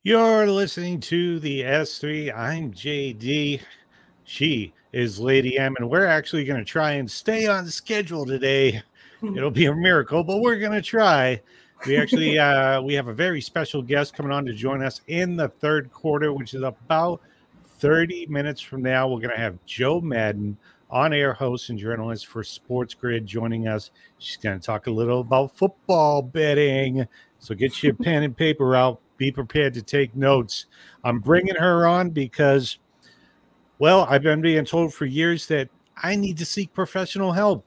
You're listening to the S3. I'm JD. She is Lady M, and we're actually going to try and stay on schedule today. It'll be a miracle, but we're going to try. We actually we have a very special guest coming on to join us in the third quarter, which is about 30 minutes from now. We're going to have Jo Madden, on-air host and journalist for SportsGrid, joining us. She's going to talk a little about football betting. So get your pen and paper out. Be prepared to take notes. I'm bringing her on because, well, I've been being told for years that I need to seek professional help.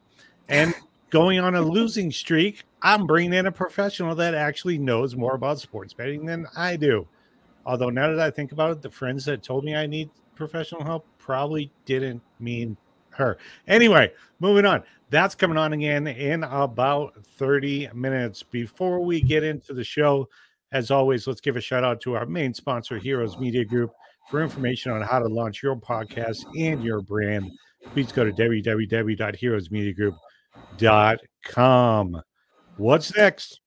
And going on a losing streak, I'm bringing in a professional that actually knows more about sports betting than I do. Although now that I think about it, the friends that told me I need professional help probably didn't mean her. Anyway, moving on. That's coming on again in about 30 minutes. Before we get into the show, as always, let's give a shout out to our main sponsor, Heroes Media Group. For information on how to launch your podcast and your brand, please go to www.heroesmediagroup.com. What's next?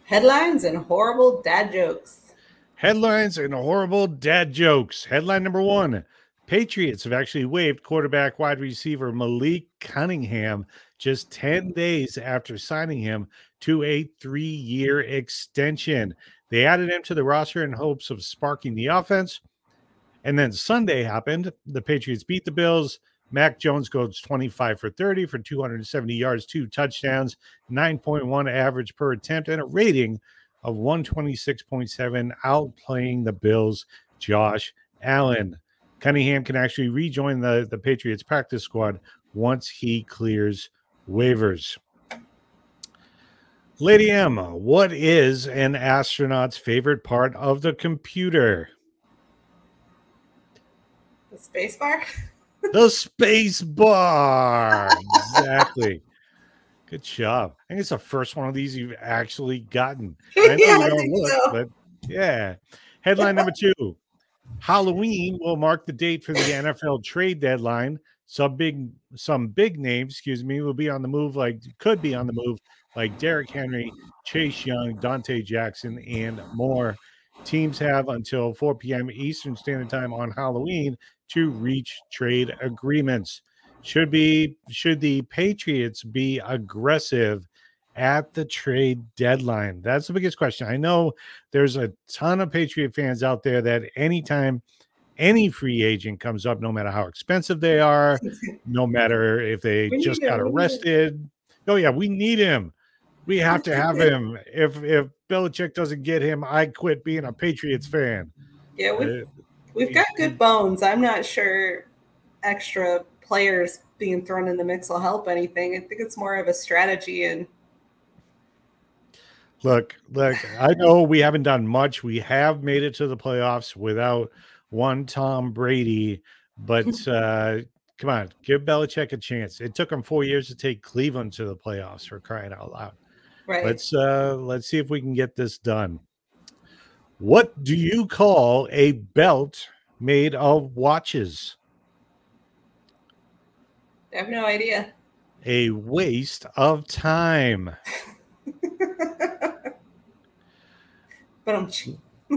Headlines and horrible dad jokes. Headlines and horrible dad jokes. Headline number one: Patriots have actually waived quarterback wide receiver Malik Cunningham just 10 days after signing him to a 3-year extension. They added him to the roster in hopes of sparking the offense. And then Sunday happened. The Patriots beat the Bills. Mac Jones goes 25 for 30 for 270 yards, 2 touchdowns, 9.1 average per attempt, and a rating of 126.7, outplaying the Bills' Josh Allen. Cunningham can actually rejoin the Patriots practice squad once he clears waivers. Lady M, what is an astronaut's favorite part of the computer? The space bar? The space bar. Exactly. Good job. I think it's the first one of these you've actually gotten. I know you don't look, so. But yeah. Headline number two: Halloween will mark the date for the NFL trade deadline. Some big names, will be on the move, could be on the move, like Derrick Henry, Chase Young, Dante Jackson, and more. Teams have until 4 p.m. Eastern Standard Time on Halloween to reach trade agreements. Should the Patriots be aggressive at the trade deadline? That's the biggest question. I know there's a ton of Patriot fans out there that anytime any free agent comes up, no matter how expensive they are, no matter if they just got arrested. Oh, yeah, we need him. We have to have him. If Belichick doesn't get him, I quit being a Patriots fan. Yeah, we've got good bones. I'm not sure extra players being thrown in the mix will help anything. I think it's more of a strategy. And look, I know we haven't done much. We have made it to the playoffs without one Tom Brady, but come on, give Belichick a chance. It took him 4 years to take Cleveland to the playoffs, for crying out loud. Right. Let's see if we can get this done. What do you call a belt made of watches? I have no idea. A waste of time. But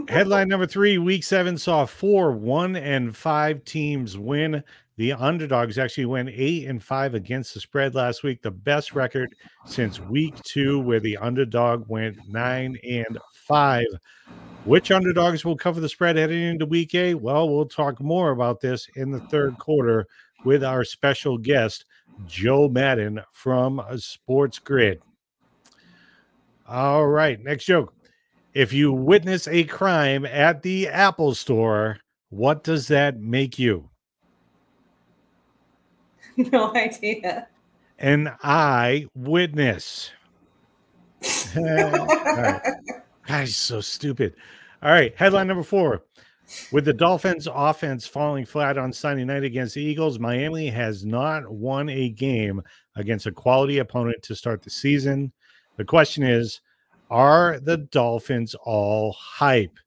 Headline number 3, Week 7 saw 4 1-5 teams win. The underdogs actually went 8-5 against the spread last week, the best record since Week 2, where the underdog went 9-5. Which underdogs will cover the spread heading into Week 8? Well, we'll talk more about this in the third quarter with our special guest, Jo Madden from SportsGrid. All right, next joke. If you witness a crime at the Apple Store, what does that make you? No idea. An eyewitness. All right. Guys, so stupid. All right, headline number 4. With the Dolphins' offense falling flat on Sunday night against the Eagles, Miami has not won a game against a quality opponent to start the season. The question is, are the Dolphins all hype?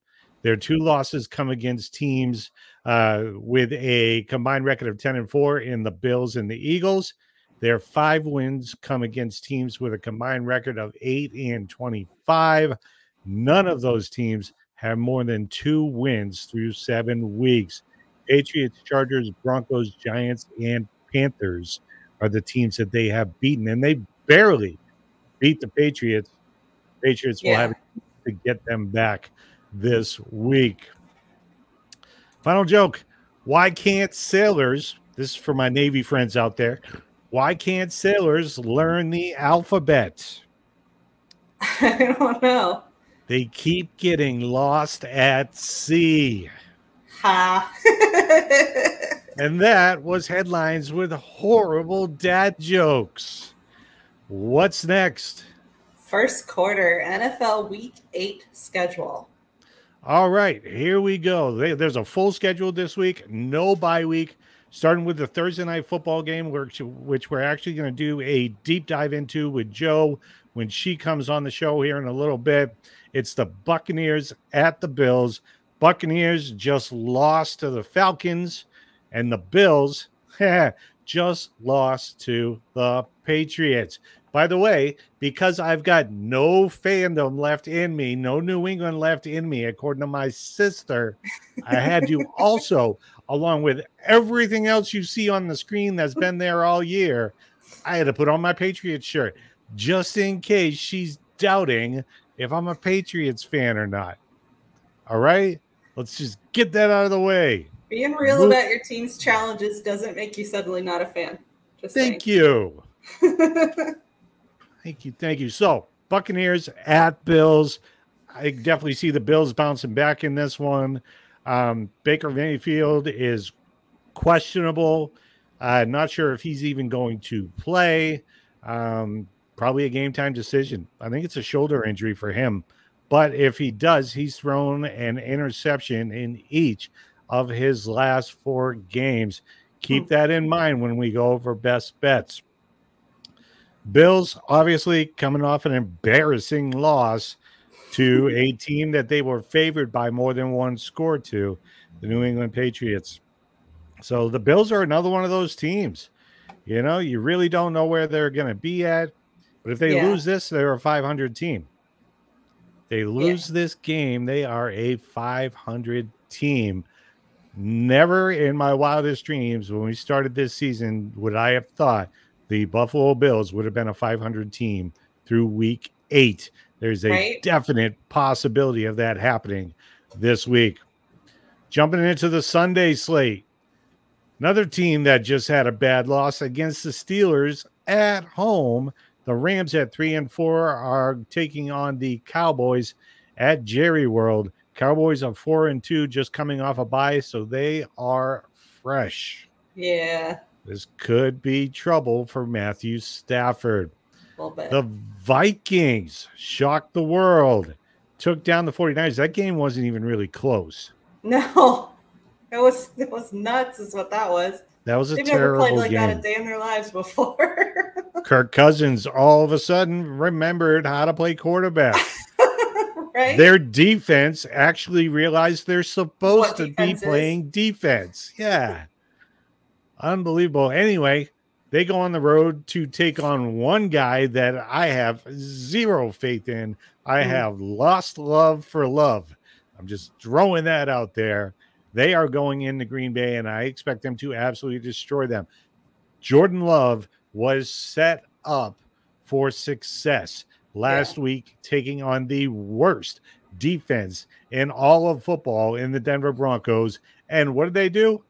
Their 2 losses come against teams with a combined record of 10-4 in the Bills and the Eagles. Their 5 wins come against teams with a combined record of 8-25. None of those teams have more than 2 wins through 7 weeks. Patriots, Chargers, Broncos, Giants, and Panthers are the teams that they have beaten, and they barely beat the Patriots. Patriots will have to get them back this week. Final joke. Why can't sailors, this is for my Navy friends out there, why can't sailors learn the alphabet? I don't know. They keep getting lost at sea. Ha. And that was headlines with horrible dad jokes. What's next? First quarter NFL Week 8 schedule. All right, here we go. There's a full schedule this week, no bye week, starting with the Thursday night football game, which we're actually going to do a deep dive into with Jo when she comes on the show here in a little bit. It's the Buccaneers at the Bills. Buccaneers just lost to the Falcons, and the Bills just lost to the Patriots. By the way, because I've got no fandom left in me, no New England left in me, according to my sister, I had to also, along with everything else you see on the screen that's been there all year, I had to put on my Patriots shirt just in case she's doubting if I'm a Patriots fan or not. All right? Let's just get that out of the way. Being real about your team's challenges doesn't make you suddenly not a fan. Thank you. Thank you. So, Buccaneers at Bills. I definitely see the Bills bouncing back in this one. Baker Mayfield is questionable. Not sure if he's even going to play. Probably a game time decision. I think it's a shoulder injury for him. But if he does, he's thrown an interception in each of his last 4 games. Keep that in mind when we go over best bets. Bills, obviously, coming off an embarrassing loss to a team that they were favored by more than 1 score to, the New England Patriots. So the Bills are another one of those teams. You know, you really don't know where they're going to be at. But if they lose this, they're a 500 team. They lose this game, they are a 500 team. Never in my wildest dreams when we started this season would I have thought the Buffalo Bills would have been a 500 team through week 8. There's a definite possibility of that happening this week. Jumping into the Sunday slate, another team that just had a bad loss against the Steelers at home. The Rams at 3-4 are taking on the Cowboys at Jerry World. Cowboys are 4-2, just coming off a bye, so they are fresh. Yeah. This could be trouble for Matthew Stafford. A little bit. The Vikings shocked the world, took down the 49ers. That game wasn't even really close. No, it was nuts is what that was. That was a They've terrible never played like game. that a day in their lives before. Kirk Cousins all of a sudden remembered how to play quarterback. Right? Their defense actually realized they're supposed to be playing defense. Yeah. Unbelievable. Anyway, they go on the road to take on one guy that I have zero faith in. I have lost love for love. I'm just throwing that out there. They are going into Green Bay, and I expect them to absolutely destroy them. Jordan Love was set up for success last week, taking on the worst defense in all of football in the Denver Broncos. And what did they do?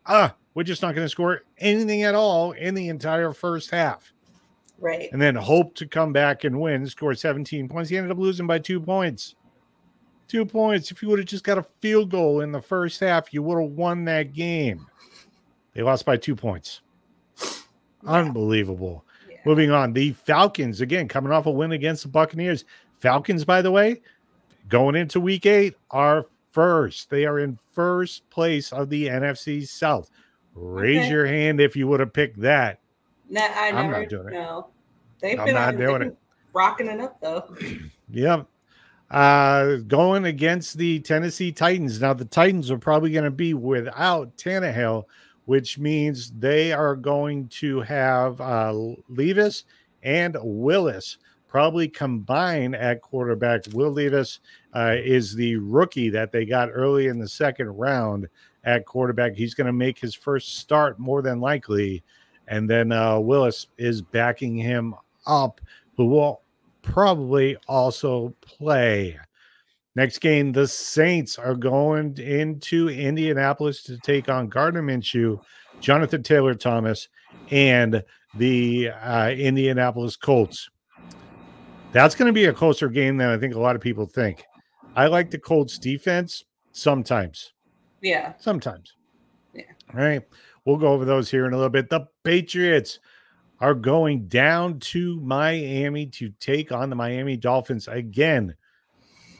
We're just not going to score anything at all in the entire first half. Right. And then hope to come back and win, score 17 points. He ended up losing by 2 points. 2 points. If you would have just got a field goal in the first half, you would have won that game. They lost by 2 points. Unbelievable. Yeah. Moving on. The Falcons, again, coming off a win against the Buccaneers. Falcons, by the way, going into week 8, are first. They are in first place of the NFC South. Raise your hand if you would have picked that. Nah, I'm not doing it. No. They've been rocking it up, though. Yep. Going against the Tennessee Titans. Now, the Titans are probably going to be without Tannehill, which means they are going to have Levis and Willis probably combine at quarterback. Will Levis is the rookie that they got early in the second round at quarterback. He's going to make his first start more than likely. And then Willis is backing him up, who will probably also play. Next game, the Saints are going into Indianapolis to take on Gardner Minshew, Jonathan Taylor Thomas, and the Indianapolis Colts. That's going to be a closer game than I think a lot of people think. I like the Colts defense sometimes. Yeah. Sometimes. Yeah. All right. We'll go over those here in a little bit. The Patriots are going down to Miami to take on the Miami Dolphins again.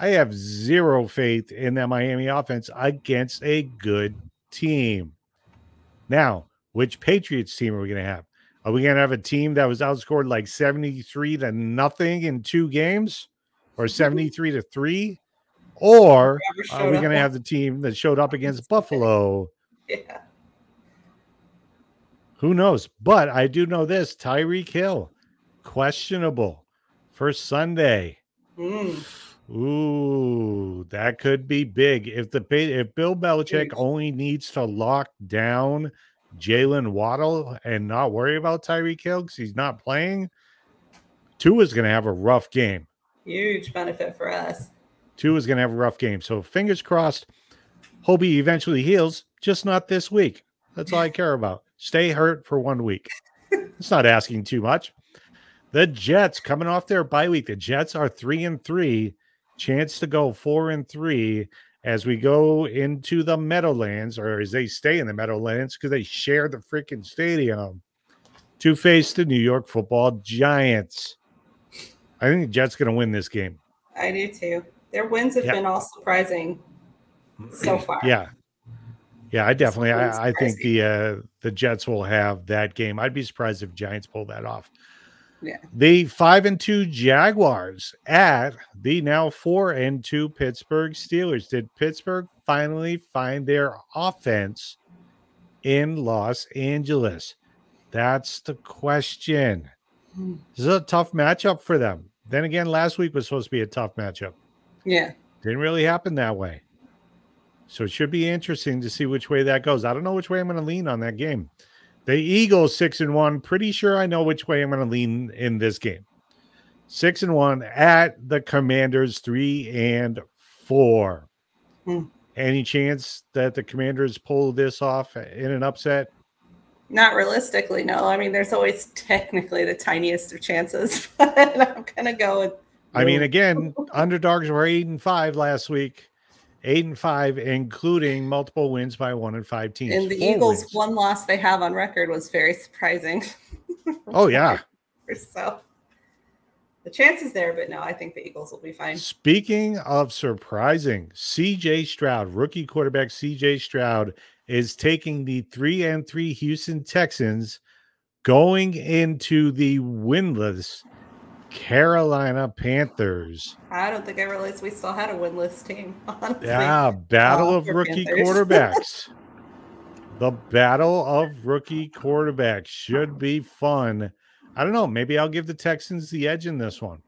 I have zero faith in that Miami offense against a good team. Now, which Patriots team are we going to have? Are we going to have a team that was outscored like 73-0 in 2 games or 73-3? Or are we going to have the team that showed up against Buffalo? Yeah. Who knows? But I do know this. Tyreek Hill, questionable for Sunday. Ooh, that could be big. If Bill Belichick only needs to lock down Jalen Waddle and not worry about Tyreek Hill because he's not playing, Tua's going to have a rough game. Huge benefit for us. Tua's going to have a rough game. So fingers crossed, hope he eventually heals, just not this week. That's all I care about. Stay hurt for 1 week. It's not asking too much. The Jets coming off their bye week. The Jets are 3-3. Chance to go 4-3 as we go into the Meadowlands, or as they stay in the Meadowlands because they share the freaking stadium to face the New York Football Giants. I think the Jets going to win this game. I do too. Their wins have been all surprising so far. Yeah, I definitely. I think the Jets will have that game. I'd be surprised if Giants pull that off. Yeah. The 5-2 Jaguars at the now 4-2 Pittsburgh Steelers. Did Pittsburgh finally find their offense in Los Angeles? That's the question. This is a tough matchup for them. Then again, last week was supposed to be a tough matchup. Yeah. Didn't really happen that way. So it should be interesting to see which way that goes. I don't know which way I'm going to lean on that game. The Eagles 6-1. Pretty sure I know which way I'm going to lean in this game. 6-1 at the Commanders 3-4. Any chance that the Commanders pull this off in an upset? Not realistically, no. I mean, there's always technically the tiniest of chances, but I'm going to go with. I mean, again, underdogs were 8-5 last week. 8-5, including multiple wins by 1 and 5 teams. And the Eagles' one loss they have on record was very surprising. Oh, yeah. So the chance is there, but no, I think the Eagles will be fine. Speaking of surprising, C.J. Stroud, rookie quarterback C.J. Stroud, is taking the 3-3 Houston Texans going into the winless Carolina Panthers. I don't think I realized we still had a winless team, honestly. Yeah, battle of rookie quarterbacks. The battle of rookie quarterbacks should be fun. I don't know. Maybe I'll give the Texans the edge in this one.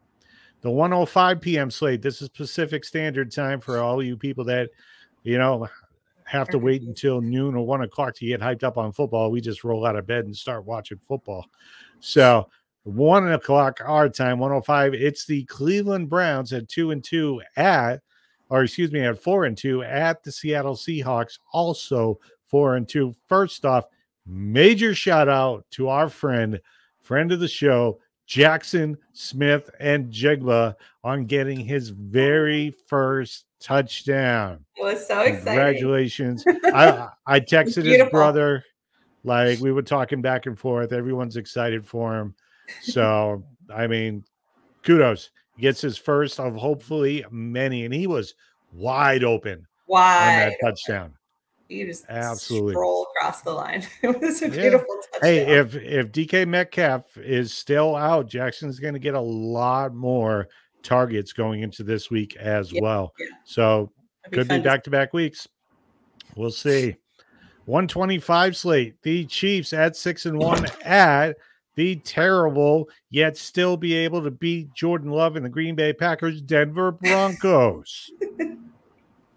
The 1:05 p.m. slate. This is Pacific Standard Time for all you people that, have to wait until noon or 1 o'clock to get hyped up on football. We just roll out of bed and start watching football. So 1 o'clock our time, 1:05. It's the Cleveland Browns at 2-2 at 4-2 at the Seattle Seahawks, also 4-2. First off, major shout out to our friend of the show, Jackson Smith and Jigba, on getting his very first touchdown. It was so exciting. Congratulations. I texted his brother, like we were talking back and forth. Everyone's excited for him. So, I mean, kudos. He gets his first of hopefully many, and he was wide open on that touchdown. You just absolutely stroll across the line. It was a beautiful touchdown. Hey, if DK Metcalf is still out, Jackson's going to get a lot more targets going into this week as well. Yeah. So could be back-to-back weeks. We'll see. 125 slate. The Chiefs at 6-1 at the terrible yet still be able to beat Jordan Love and the Green Bay Packers Denver Broncos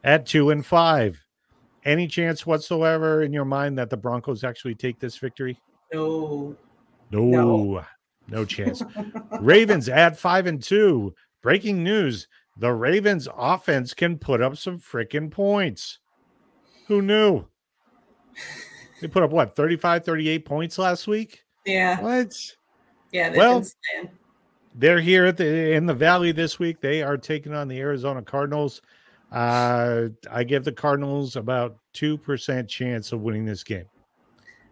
at 2-5. Any chance whatsoever in your mind that the Broncos actually take this victory? No chance. Ravens at 5-2. Breaking news: the Ravens offense can put up some freaking points. Who knew? They put up what, 35, 38 points last week? Yeah. What? Yeah, they've been slaying. They're here in the Valley this week. They are taking on the Arizona Cardinals. I give the Cardinals about 2% chance of winning this game.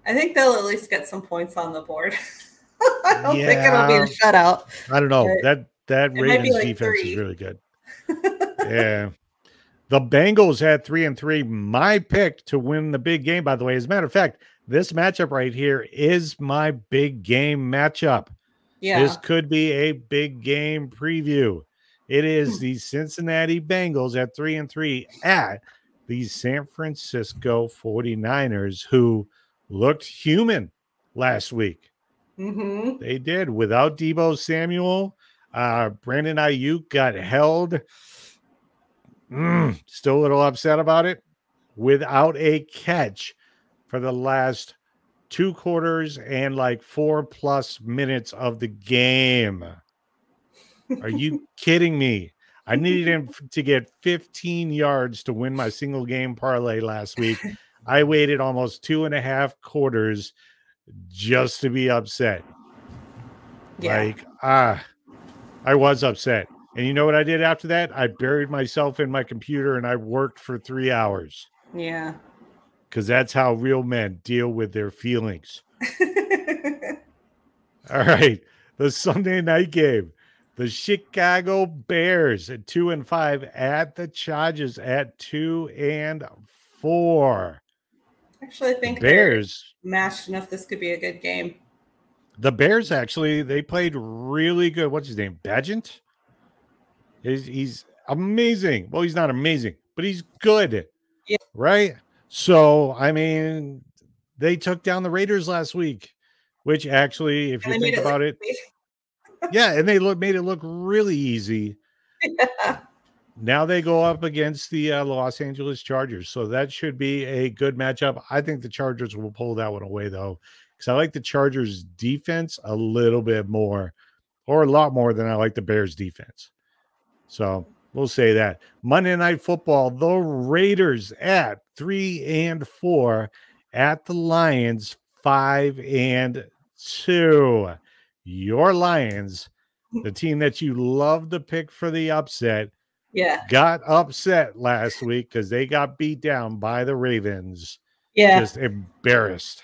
I think they'll at least get some points on the board. I don't think it'll be a shutout. I don't know. That Ravens defense is really good. Yeah. The Bengals at 3-3. My pick to win the big game, by the way. As a matter of fact, this matchup right here is my big game matchup. Yeah. This could be a big game preview. It is the Cincinnati Bengals at 3-3 at the San Francisco 49ers, who looked human last week. Mm-hmm. They did. Without Deebo Samuel, Brandon Ayuk got held. Still a little upset about it. Without a catch for the last 2 quarters and like 4+ minutes of the game. Are you kidding me? I needed him to get 15 yards to win my single game parlay last week. I waited almost 2.5 quarters just to be upset. Yeah. I was upset. And you know what I did after that? I buried myself in my computer and I worked for 3 hours. Yeah. Because that's how real men deal with their feelings. All right. The Sunday night game. The Chicago Bears at 2-5 at the Chargers at 2-4. Actually, I think Bears matched enough. This could be a good game. The Bears, actually, they played really good. What's his name? Badgett? He's amazing. Well, he's not amazing, but he's good. Yeah. Right? So, I mean, they took down the Raiders last week, which actually, if you think about it, yeah, and they made it look really easy. Yeah. Now they go up against the Los Angeles Chargers, so that should be a good matchup. I think the Chargers will pull that one away, though, because I like the Chargers' defense a little bit more, or a lot more than I like the Bears' defense. So we'll say that. Monday Night Football, the Raiders at 3-4 at the Lions 5-2. Your Lions, the team that you love to pick for the upset, got upset last week because they got beat down by the Ravens. Yeah. Just embarrassed.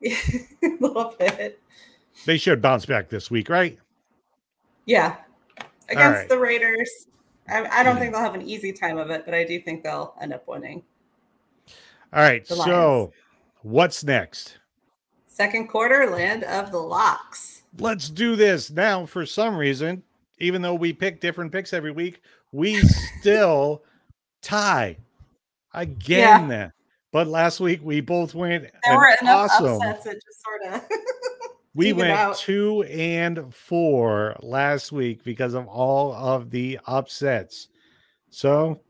A little bit. They should bounce back this week, right? Yeah. Against the Raiders. I don't think they'll have an easy time of it, but I do think they'll end up winning. All right. So what's next? Second quarter, land of the locks. Let's do this. Now, for some reason, even though we pick different picks every week, we still tie again. Yeah. But last week we both went. There were enough upsets that just sort of we went 2-4 last week because of all of the upsets. So,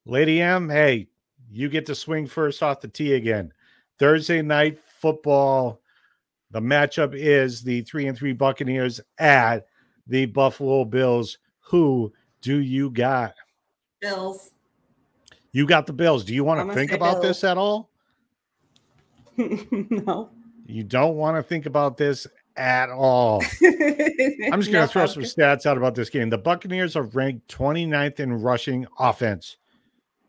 Lady M, hey, you get to swing first off the tee again. Thursday night football. The matchup is the 3-3 Buccaneers at the Buffalo Bills. Who do you got? Bills. You got the Bills. Do you want to think about this at all? No. You don't want to think about this at all. I'm just going to throw some stats out about this game. The Buccaneers are ranked 29th in rushing offense.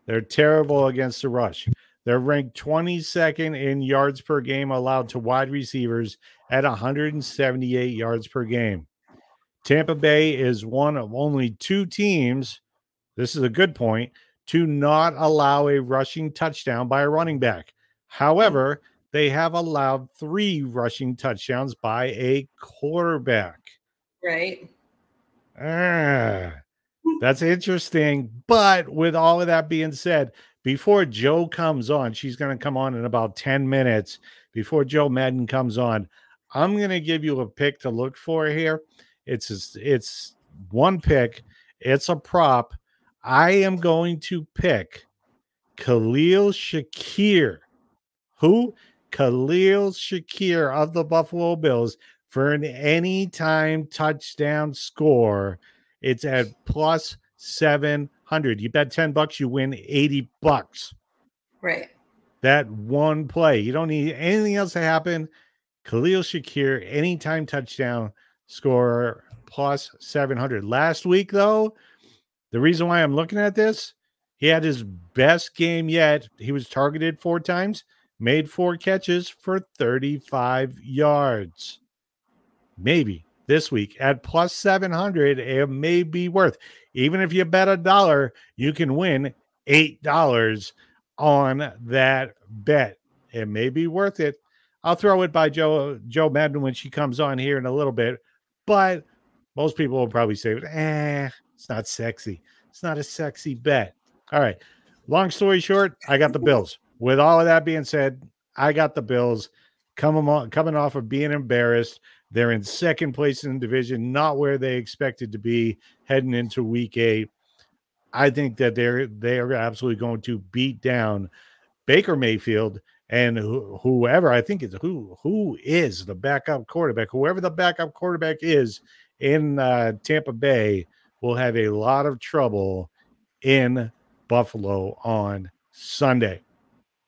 They're terrible against the rush. They're ranked 22nd in yards per game allowed to wide receivers at 178 yards per game. Tampa Bay is one of only 2 teams, this is a good point, to not allow a rushing touchdown by a running back. However, they have allowed 3 rushing touchdowns by a quarterback. Right. That's interesting. But with all of that being said, before Jo comes on, she's going to come on in about 10 minutes. Before Jo Madden comes on, I'm going to give you a pick to look for here. It's one pick. It's a prop. I am going to pick Khalil Shakir. Who? Khalil Shakir of the Buffalo Bills for an anytime touchdown score. It's at plus 700. You bet $10, you win $80. Right. That one play. You don't need anything else to happen. Khalil Shakir, anytime touchdown score plus 700. Last week, though, the reason why I'm looking at this, he had his best game yet. He was targeted 4 times, made 4 catches for 35 yards. Maybe this week at plus 700, it may be worth. Even if you bet $1, you can win $8 on that bet. It may be worth it. I'll throw it by Jo Madden when she comes on here in a little bit, but most people will probably say, it's not sexy. It's not a sexy bet. All right. Long story short, I got the Bills. With all of that being said, I got the Bills coming off of being embarrassed. They're in second place in the division, not where they expected to be heading into week 8. I think that they are absolutely going to beat down Baker Mayfield and whoever. I think it's who is the backup quarterback. Whoever the backup quarterback is in Tampa Bay will have a lot of trouble in Buffalo on Sunday.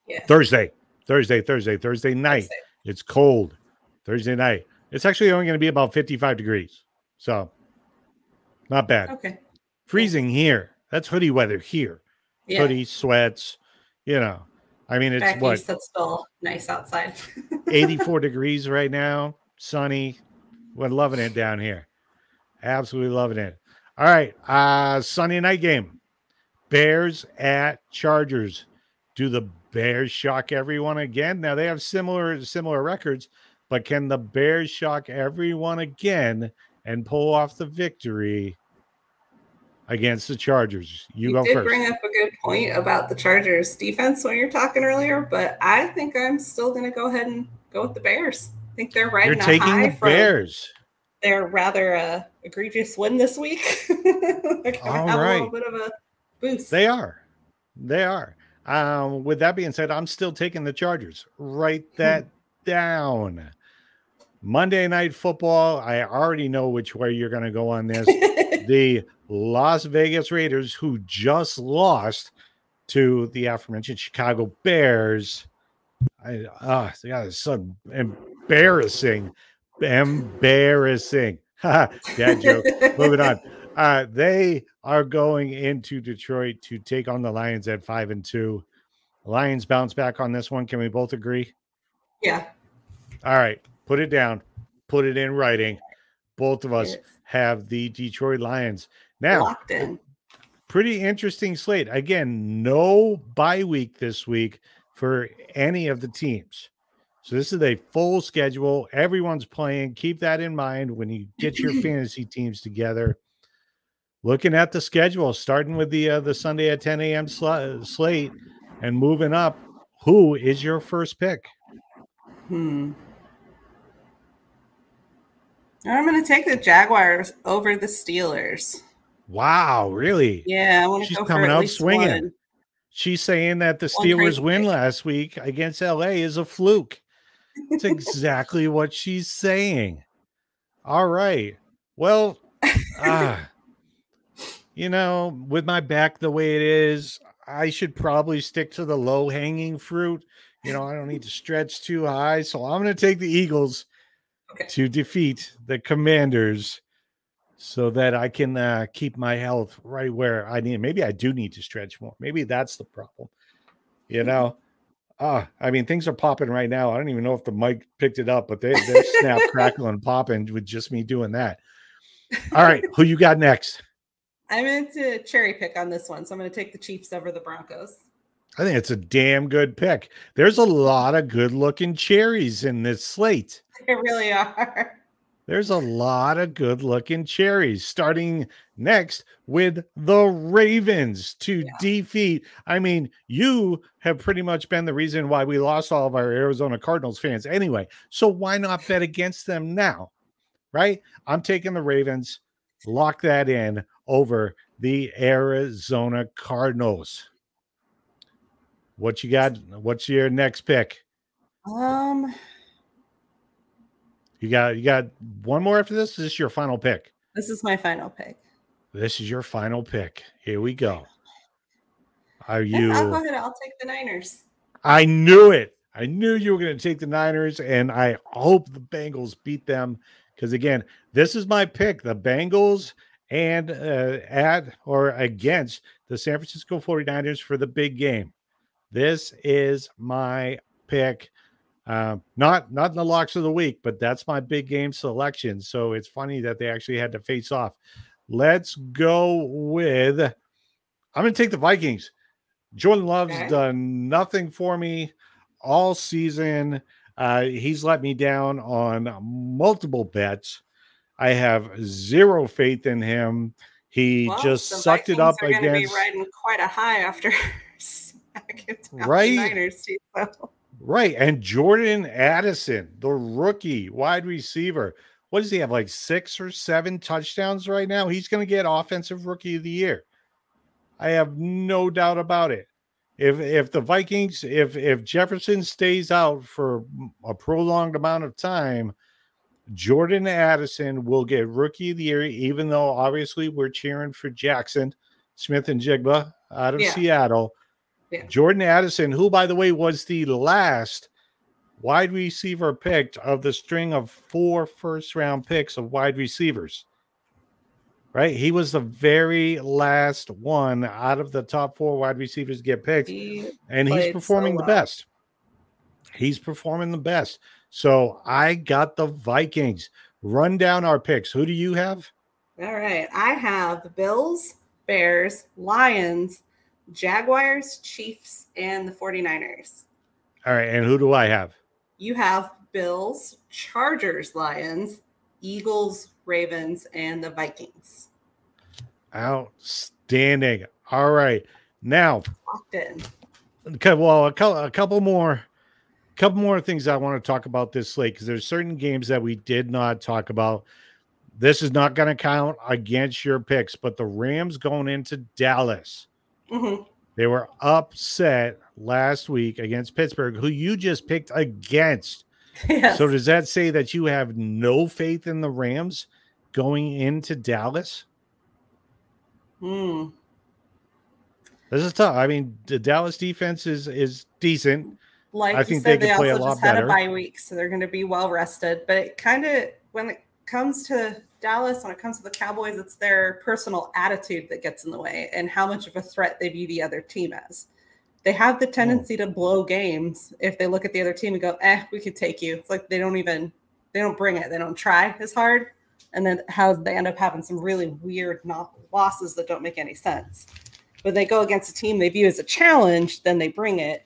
Yeah. Thursday night. It's cold. Thursday night. It's actually only going to be about 55 degrees. So not bad. Okay. Freezing here. That's hoodie weather here. Yeah. Hoodie, sweats, I mean, it's back what? East, that's still nice outside. 84 degrees right now. Sunny. We're loving it down here. Absolutely loving it. All right. Sunday night game. Bears at Chargers. Do the Bears shock everyone again? Now they have similar records, but can the Bears shock everyone again and pull off the victory against the Chargers? You go did first. Bring up a good point about the Chargers defense when you're talking earlier, but I think I'm still going to go ahead and go with the Bears. I think they're riding a high from Bears. Their rather egregious win this week. They're going to have a little bit of a boost. They are. With that being said, I'm still taking the Chargers. Write that down. Monday Night Football. I already know which way you're going to go on this. The Las Vegas Raiders, who just lost to the aforementioned Chicago Bears. It's so embarrassing. Dad joke. Moving on. They are going into Detroit to take on the Lions at 5-2. Lions bounce back on this one. Can we both agree? Yeah. All right. Put it down. Put it in writing. Both of us have the Detroit Lions. Now, locked in. Pretty interesting slate. Again, no bye week this week for any of the teams. So this is a full schedule. Everyone's playing. Keep that in mind when you get your fantasy teams together. Looking at the schedule, starting with the Sunday at 10 a.m. slate and moving up, who is your first pick? I'm going to take the Jaguars over the Steelers. Wow, really? Yeah, I want to go coming for at least swinging. One. She's saying that the Steelers win last week against LA is a fluke. It's exactly what she's saying. All right. Well, with my back the way it is, I should probably stick to the low-hanging fruit. I don't need to stretch too high. So I'm going to take the Eagles to defeat the Commanders so that I can keep my health right where I need. Maybe I do need to stretch more. Maybe that's the problem. Things are popping right now. I don't even know if the mic picked it up, but they're snap, crackle, and popping with just me doing that. All right. Who you got next? I'm going to cherry pick on this one. So I'm going to take the Chiefs over the Broncos. I think it's a damn good pick. There's a lot of good looking cherries in this slate. There really are. There's a lot of good-looking cherries, starting next with the Ravens to defeat. I mean, you have pretty much been the reason why we lost all of our Arizona Cardinals fans anyway. So why not bet against them now, right? I'm taking the Ravens. Lock that in over the Arizona Cardinals. What you got? What's your next pick? You got one more after this? Is this your final pick? This is my final pick. This is your final pick. Here we go. Are Yeah, you? I'll go ahead. I'll take the Niners. I knew it. I knew you were going to take the Niners, and I hope the Bengals beat them because, again, this is my pick. The Bengals and at or against the San Francisco 49ers for the big game. This is my pick. Not in the locks of the week, but that's my big game selection. So it's funny that they actually had to face off. Let's go with, I'm going to take the Vikings. Jordan Love's done nothing for me all season. He's let me down on multiple bets. I have zero faith in him. He just sucked Vikings it up are against. Going to be riding quite a high after right? The Niners too, so. Right. And Jordan Addison, the rookie wide receiver. What does he have? Like 6 or 7 touchdowns right now? He's going to get offensive rookie of the year. I have no doubt about it. If the Vikings, if Jefferson stays out for a prolonged amount of time, Jordan Addison will get rookie of the year, even though obviously we're cheering for Jackson Smith and Jigba out of Seattle. Yeah. Jordan Addison, who, by the way, was the last wide receiver picked of the string of 4 first-round picks of wide receivers. Right? He was the very last one out of the top 4 wide receivers to get picked. And he's performing the best. He's performing the best. So I got the Vikings. Run down our picks. Who do you have? All right. I have the Bills, Bears, Lions, Jaguars, Chiefs, and the 49ers. All right. And who do I have? You have Bills, Chargers, Lions, Eagles, Ravens, and the Vikings. Outstanding. All right. Now, locked in. Okay, well, a couple more things I want to talk about this slate because there's certain games that we did not talk about. This is not going to count against your picks, but the Rams going into Dallas. Mm-hmm. They were upset last week against Pittsburgh, who you just picked against. Yes. So does that say that you have no faith in the Rams going into Dallas? Hmm. This is tough. I mean, the Dallas defense is decent. Like I think they could play a lot better. Had a bye week, so they're going to be well rested. But it kind of, when it comes to Dallas, when it comes to the Cowboys, it's their personal attitude that gets in the way and how much of a threat they view the other team as. They have the tendency to blow games if they look at the other team and go, we could take you. It's like they don't bring it. They don't try as hard. And then how they end up having some really weird losses that don't make any sense. When they go against a team they view as a challenge, then they bring it.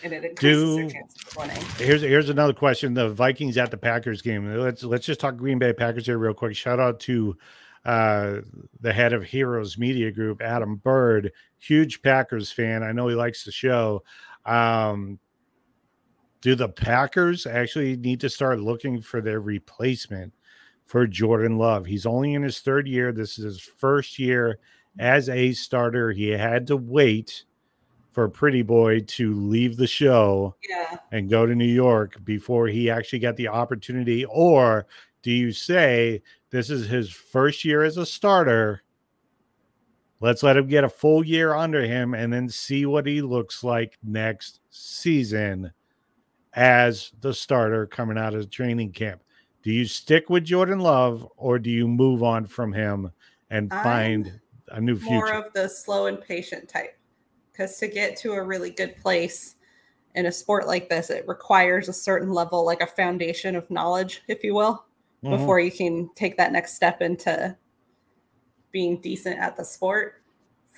And it increases their chances of winning. Here's another question. The Vikings at the Packers game. Let's just talk Green Bay Packers here real quick. Shout out to the head of Heroes Media Group, Adam Bird, huge Packers fan. I know he likes the show. Do the Packers actually need to start looking for their replacement for Jordan Love? He's only in his 3rd year. This is his first year as a starter. He had to wait for Pretty Boy to leave the show and go to New York before he actually got the opportunity? Or do you say this is his first year as a starter? Let's let him get a full year under him and then see what he looks like next season as the starter coming out of training camp. Do you stick with Jordan Love or do you move on from him and find a new future? More of the slow and patient type. Because to get to a really good place in a sport like this, it requires a certain level, like a foundation of knowledge, if you will, before you can take that next step into being decent at the sport.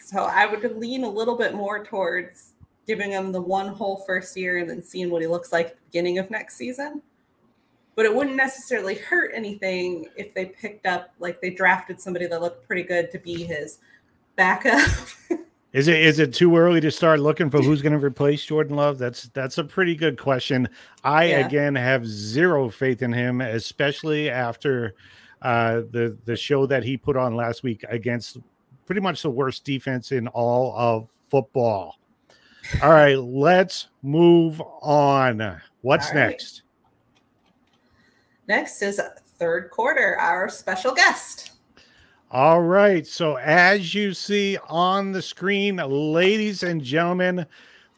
So I would lean a little bit more towards giving him the one whole first year and then seeing what he looks like at the beginning of next season. but it wouldn't necessarily hurt anything if they picked up, like they drafted somebody that looked pretty good to be his backup. Is it too early to start looking for who's going to replace Jordan Love? That's a pretty good question. I again have zero faith in him, especially after the show that he put on last week against pretty much the worst defense in all of football. All right, let's move on. What's next? Next is third quarter, our special guest. All right. So as you see on the screen, ladies and gentlemen,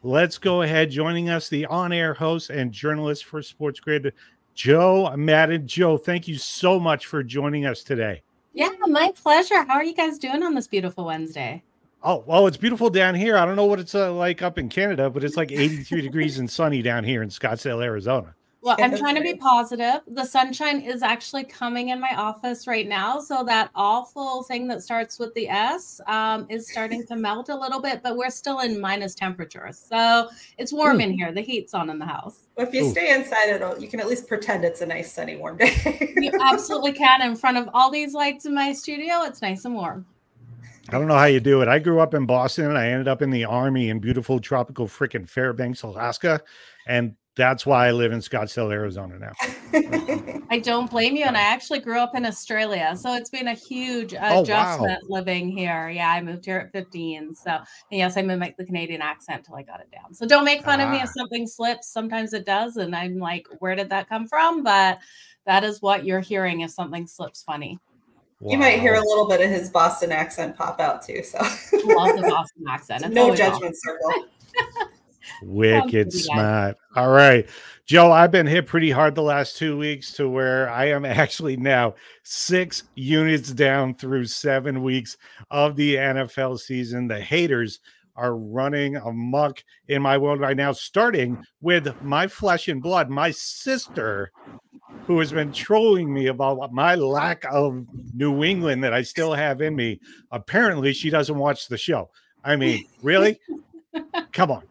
let's go ahead. Joining us, the on-air host and journalist for SportsGrid, Jo Madden. Jo, thank you so much for joining us today. Yeah, my pleasure. How are you guys doing on this beautiful Wednesday? Oh, well, it's beautiful down here. I don't know what it's like up in Canada, but it's like 83 degrees and sunny down here in Scottsdale, Arizona. Well, I'm trying to be positive. The sunshine is actually coming in my office right now. So that awful thing that starts with the S is starting to melt a little bit, but we're still in minus temperatures. So it's warm in here. The heat's on in the house. Well, if you stay inside, you can at least pretend it's a nice, sunny, warm day. You absolutely can. In front of all these lights in my studio, it's nice and warm. I don't know how you do it. I grew up in Boston and I ended up in the Army in beautiful tropical frickin' Fairbanks, Alaska. And that's why I live in Scottsdale, Arizona now. I don't blame you. And I actually grew up in Australia. So it's been a huge adjustment living here. Yeah, I moved here at 15. So, and yes, I mimicked the Canadian accent till I got it down. So don't make fun of me if something slips. Sometimes it does. And I'm like, where did that come from? But that is what you're hearing if something slips funny. Wow. You might hear a little bit of his Boston accent pop out too. So love the Boston accent. It's no judgment circle. Wicked smart. All right, Jo, I've been hit pretty hard the last 2 weeks to where I am actually now 6 units down through 7 weeks of the NFL season. The haters are running amok in my world right now, starting with my flesh and blood, my sister, who has been trolling me about my lack of New England that I still have in me. Apparently, she doesn't watch the show. I mean, really? Come on.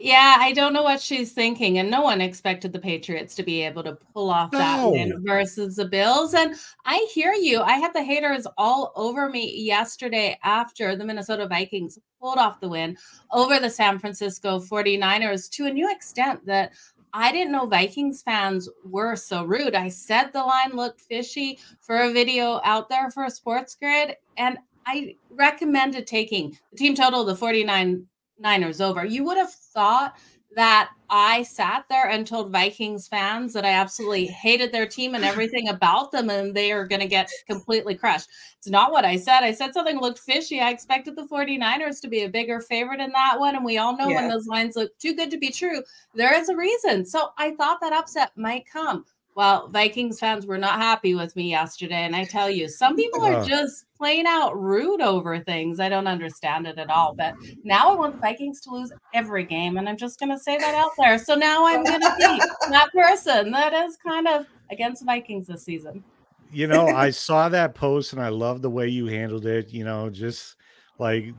Yeah, I don't know what she's thinking. And no one expected the Patriots to be able to pull off that win versus the Bills. And I hear you. I had the haters all over me yesterday after the Minnesota Vikings pulled off the win over the San Francisco 49ers to a new extent that I didn't know Vikings fans were so rude. I said the line looked fishy for a video out there for SportsGrid, and I recommended taking the team total, the 49ers over. You would have thought that I sat there and told Vikings fans that I absolutely hated their team and everything about them, and they are going to get completely crushed. It's not what I said. I said something looked fishy. I expected the 49ers to be a bigger favorite in that one, and we all know when those lines look too good to be true, there is a reason. So I thought that upset might come. Well, Vikings fans were not happy with me yesterday, and I tell you, some people are just plain out rude over things. I don't understand it at all, but now I want the Vikings to lose every game, and I'm just going to say that out there. So now I'm going to be that person that is kind of against the Vikings this season. You know, I saw that post, and I love the way you handled it, you know, just like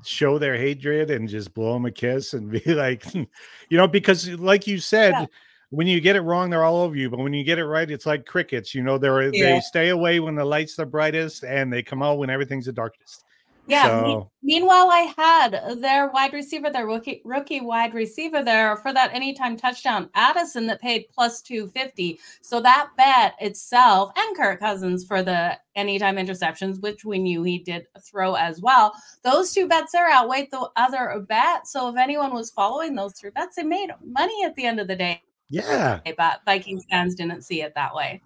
show their hatred and just blow them a kiss and be like, you know, because like you said, when you get it wrong, they're all over you. But when you get it right, it's like crickets. You know, they stay away when the light's the brightest and they come out when everything's the darkest. Yeah. So, meanwhile, I had their wide receiver, their rookie wide receiver there for that anytime touchdown, Addison, that paid plus 250. So that bet itself, and Kirk Cousins for the anytime interceptions, which we knew he did throw as well. Those two bets there outweighed the other bet. So if anyone was following those 3 bets, they made money at the end of the day. Yeah. But Vikings fans didn't see it that way.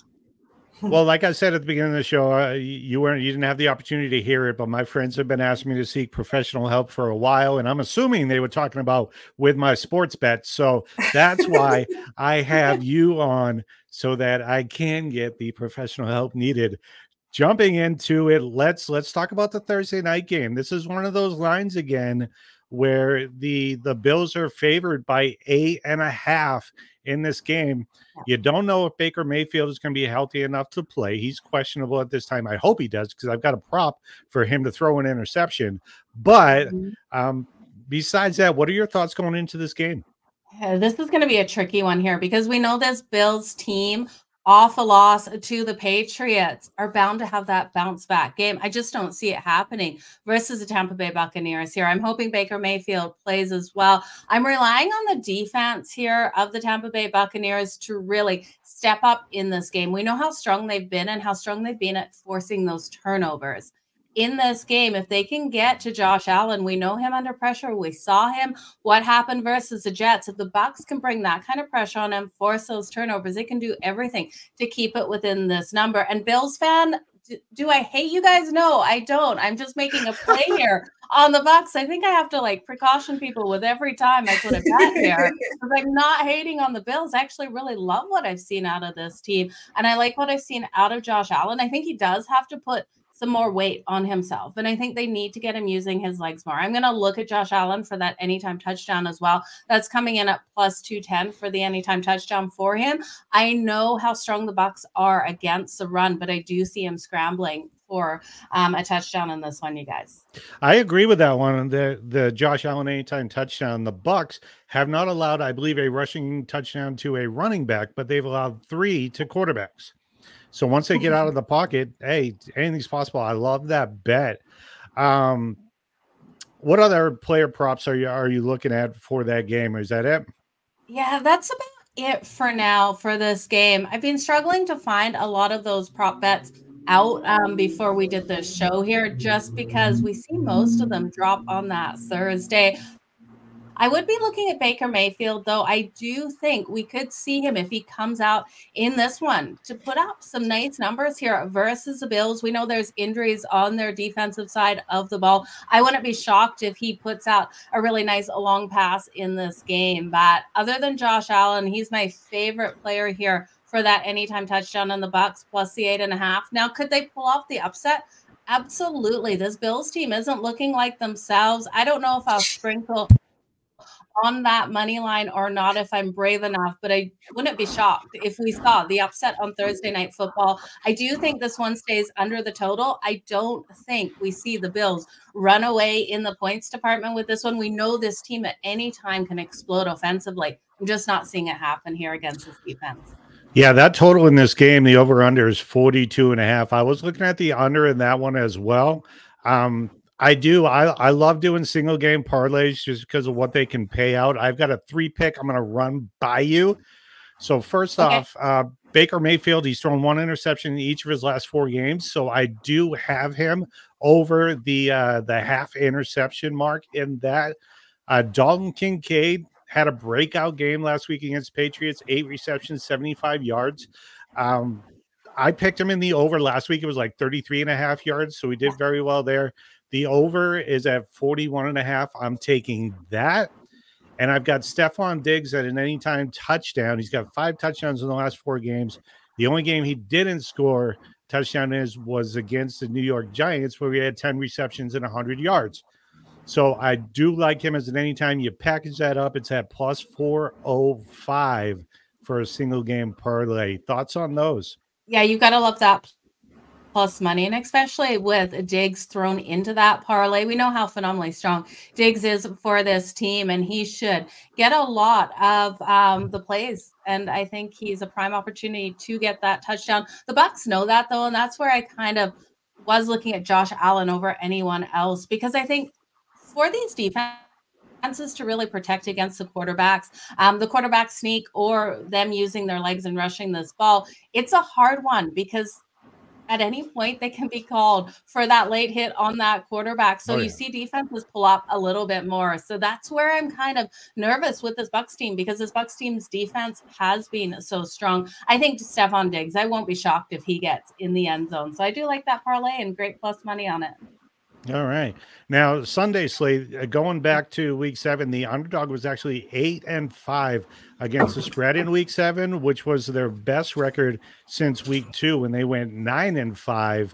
Well, like I said at the beginning of the show, you didn't have the opportunity to hear it, but my friends have been asking me to seek professional help for a while, and I'm assuming they were talking about with my sports bets. So that's why I have you on so that I can get the professional help needed. Jumping into it, let's talk about the Thursday night game. This is one of those lines again where the Bills are favored by 8.5 in this game. You don't know if Baker Mayfield is going to be healthy enough to play. He's questionable at this time. I hope he does, because I've got a prop for him to throw an interception. But besides that, what are your thoughts going into this game? This is going to be a tricky one here, because we know this Bills team off a loss to the Patriots are bound to have that bounce back game. I just don't see it happening versus the Tampa Bay Buccaneers here. I'm hoping Baker Mayfield plays as well. I'm relying on the defense here of the Tampa Bay Buccaneers to really step up in this game. We know how strong they've been and how strong they've been at forcing those turnovers. In this game, if they can get to Josh Allen, we know him under pressure. We saw him what happened versus the Jets. If the Bucs can bring that kind of pressure on him, force those turnovers, they can do everything to keep it within this number. And Bills fan, do I hate you guys? No, I don't. I'm just making a play here on the Bucs. I think I have to like precaution people with every time I put a bet here because I'm not hating on the Bills. I actually really love what I've seen out of this team. And I like what I've seen out of Josh Allen. I think he does have to put some more weight on himself. And I think they need to get him using his legs more. I'm going to look at Josh Allen for that anytime touchdown as well. That's coming in at plus 210 for the anytime touchdown for him. I know how strong the Bucs are against the run, but I do see him scrambling for a touchdown in this one, you guys. I agree with that one. The Josh Allen anytime touchdown. The Bucs have not allowed, I believe, a rushing touchdown to a running back, but they've allowed 3 to quarterbacks. So once they get out of the pocket, hey, anything's possible. I love that bet. What other player props are you looking at for that game? Or is that it? Yeah, that's about it for now for this game. I've been struggling to find a lot of those prop bets out before we did this show here, just because we see most of them drop on that Thursday. I would be looking at Baker Mayfield, though. I do think we could see him if he comes out in this one to put up some nice numbers here versus the Bills. We know there's injuries on their defensive side of the ball. I wouldn't be shocked if he puts out a really nice long pass in this game. But other than Josh Allen, he's my favorite player here for that anytime touchdown in the Bucs plus the 8.5. Now, could they pull off the upset? Absolutely. This Bills team isn't looking like themselves. I don't know if I'll sprinkle on that money line or not if I'm brave enough, but I wouldn't be shocked if we saw the upset on Thursday Night Football. I do think this one stays under the total. I don't think we see the Bills run away in the points department with this one. We know this team at any time can explode offensively. I'm just not seeing it happen here against this defense. Yeah, that total in this game, the over-under is 42.5. I was looking at the under in that one as well. I love doing single game parlays just because of what they can pay out. I've got a 3-pick I'm going to run by you. So first off, Baker Mayfield, he's thrown 1 interception in each of his last 4 games. So I do have him over the half interception mark in that. Dalton Kincaid had a breakout game last week against Patriots, 8 receptions, 75 yards. I picked him in the over last week. It was like 33.5 yards. So we did very well there. The over is at 41.5. I'm taking that. And I've got Stephon Diggs at an anytime touchdown. He's got 5 touchdowns in the last 4 games. The only game he didn't score touchdown was against the New York Giants, where we had 10 receptions and 100 yards. So I do like him as an anytime. You package that up, it's at plus 405 for a single game parlay. Thoughts on those? Yeah, you got to love that plus money, and especially with Diggs thrown into that parlay. We know how phenomenally strong Diggs is for this team, and he should get a lot of the plays. And I think he's a prime opportunity to get that touchdown. The Bucs know that, though, and that's where I kind of was looking at Josh Allen over anyone else, because I think for these defenses to really protect against the quarterback sneak or them using their legs and rushing this ball, it's a hard one because at any point they can be called for that late hit on that quarterback. So you see defenses pull up a little bit more. So that's where I'm kind of nervous with this Bucs team, because this Bucs team's defense has been so strong. I think Stephon Diggs, I won't be shocked if he gets in the end zone. So I do like that parlay and great plus money on it. All right. Now, Sunday slate, going back to week 7, the underdog was actually 8-5 against the spread in week 7, which was their best record since week 2 when they went 9-5.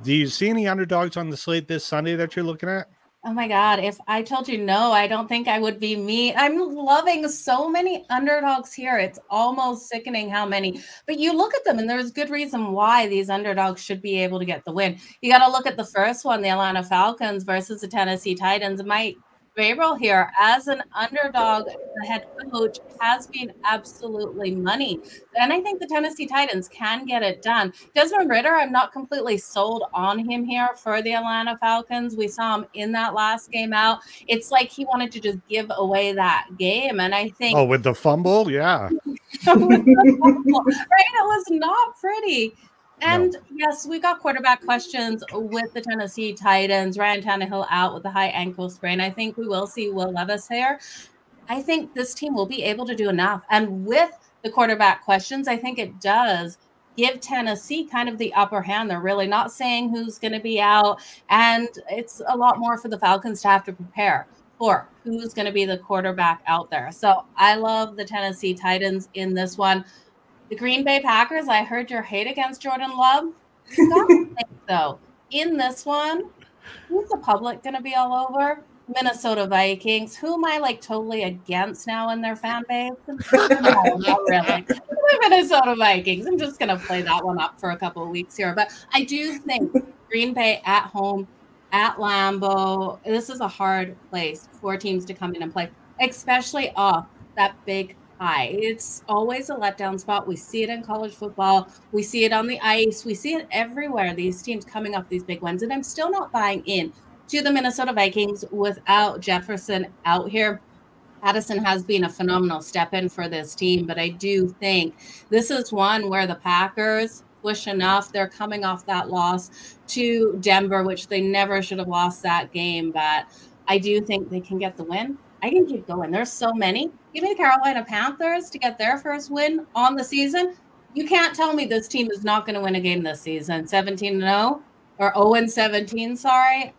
Do you see any underdogs on the slate this Sunday that you're looking at? Oh my God. If I told you no, I don't think I would be me. I'm loving so many underdogs here. It's almost sickening how many, but you look at them and there's good reason why these underdogs should be able to get the win. You got to look at the first one, the Atlanta Falcons versus the Tennessee Titans. My Vrabel here as an underdog. The head coach has been absolutely money. And I think the Tennessee Titans can get it done. Desmond Ridder, I'm not completely sold on him here for the Atlanta Falcons. We saw him in that last game out. It's like he wanted to just give away that game. And I think... Oh, with the fumble? Yeah. Right? It was not pretty. And yes, we got quarterback questions with the Tennessee Titans. Ryan Tannehill out with a high ankle sprain. I think we will see Will Levis here. I think this team will be able to do enough. And with the quarterback questions, I think it does give Tennessee kind of the upper hand. They're really not saying who's going to be out. And it's a lot more for the Falcons to have to prepare for who's going to be the quarterback out there. So I love the Tennessee Titans in this one. The Green Bay Packers, I heard your hate against Jordan Love. You got to think, though, in this one, who's the public going to be all over? Minnesota Vikings. Who am I like totally against now in their fan base? No, not really. The Minnesota Vikings. I'm just going to play that one up for a couple of weeks here. But I do think Green Bay at home, at Lambeau, this is a hard place for teams to come in and play, especially off that big high. It's always a letdown spot. We see it in college football. We see it on the ice. We see it everywhere, these teams coming off these big wins. And I'm still not buying in to the Minnesota Vikings without Jefferson out here. Addison has been a phenomenal step in for this team, but I do think this is one where the Packers push enough. They're coming off that loss to Denver, which they never should have lost that game, but I do think they can get the win. I can keep going. There's so many. Give me the Carolina Panthers to get their first win on the season. You can't tell me this team is not going to win a game this season. 17-0 or 0-17, sorry.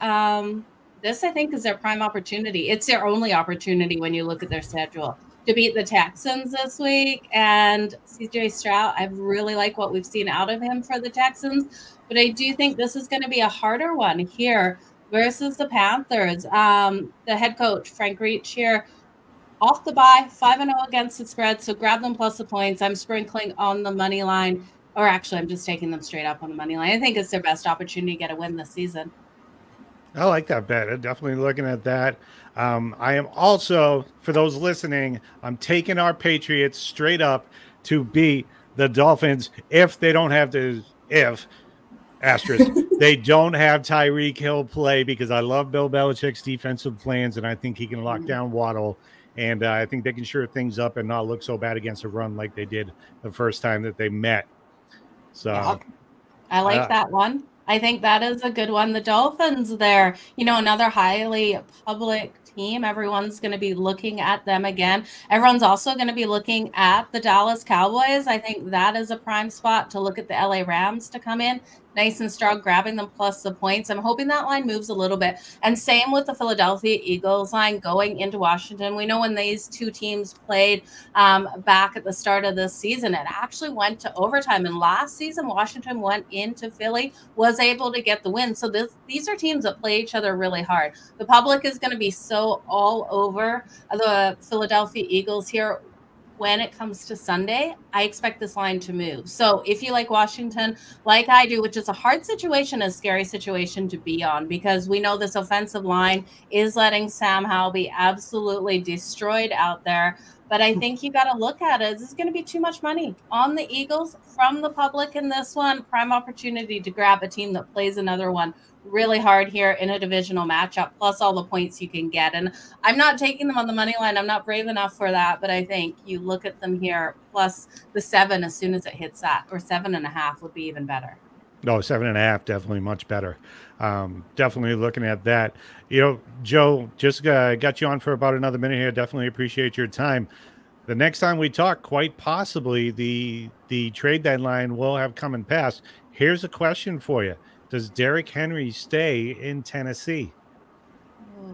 This, I think, is their prime opportunity. It's their only opportunity when you look at their schedule to beat the Texans this week. And CJ Stroud, I really like what we've seen out of him for the Texans. But I do think this is going to be a harder one here versus the Panthers. The head coach, Frank Reich here, off the bye, 5-0 against the spread. So grab them plus the points. I'm sprinkling on the money line. Or actually, I'm just taking them straight up on the money line. I think it's their best opportunity to get a win this season. I like that bet. I'm definitely looking at that. I am also, for those listening, I'm taking our Patriots straight up to beat the Dolphins if they don't have to, asterisk, they don't have Tyreek Hill play, because I love Bill Belichick's defensive plans, and I think he can lock down Waddle. And I think they can shore things up and not look so bad against a run like they did the first time that they met. So yeah. I like that one. I think that is a good one. The Dolphins there, another highly public team. Everyone's going to be looking at them again. Everyone's also going to be looking at the Dallas Cowboys. I think that is a prime spot to look at the LA Rams to come in nice and strong, grabbing them plus the points. I'm hoping that line moves a little bit. And same with the Philadelphia Eagles line going into Washington. We know when these two teams played back at the start of this season, it actually went to overtime. And last season, Washington went into Philly, was able to get the win. So these are teams that play each other really hard. The public is going to be so all over the Philadelphia Eagles here. When it comes to Sunday, I expect this line to move. So if you like Washington, like I do, which is a hard situation, a scary situation to be on, because we know this offensive line is letting Sam Howell be absolutely destroyed out there. But I think you got to look at it. This is going to be too much money on the Eagles from the public in this one. Prime opportunity to grab a team that plays another one really hard here in a divisional matchup, plus all the points you can get. And I'm not taking them on the money line. I'm not brave enough for that, but I think you look at them here, plus the 7 as soon as it hits that, or 7.5 would be even better. No, 7.5, definitely much better. Definitely looking at that. Joe, just got you on for about another minute here. Definitely appreciate your time. The next time we talk, quite possibly the trade deadline will have come and passed. Here's a question for you. Does Derrick Henry stay in Tennessee?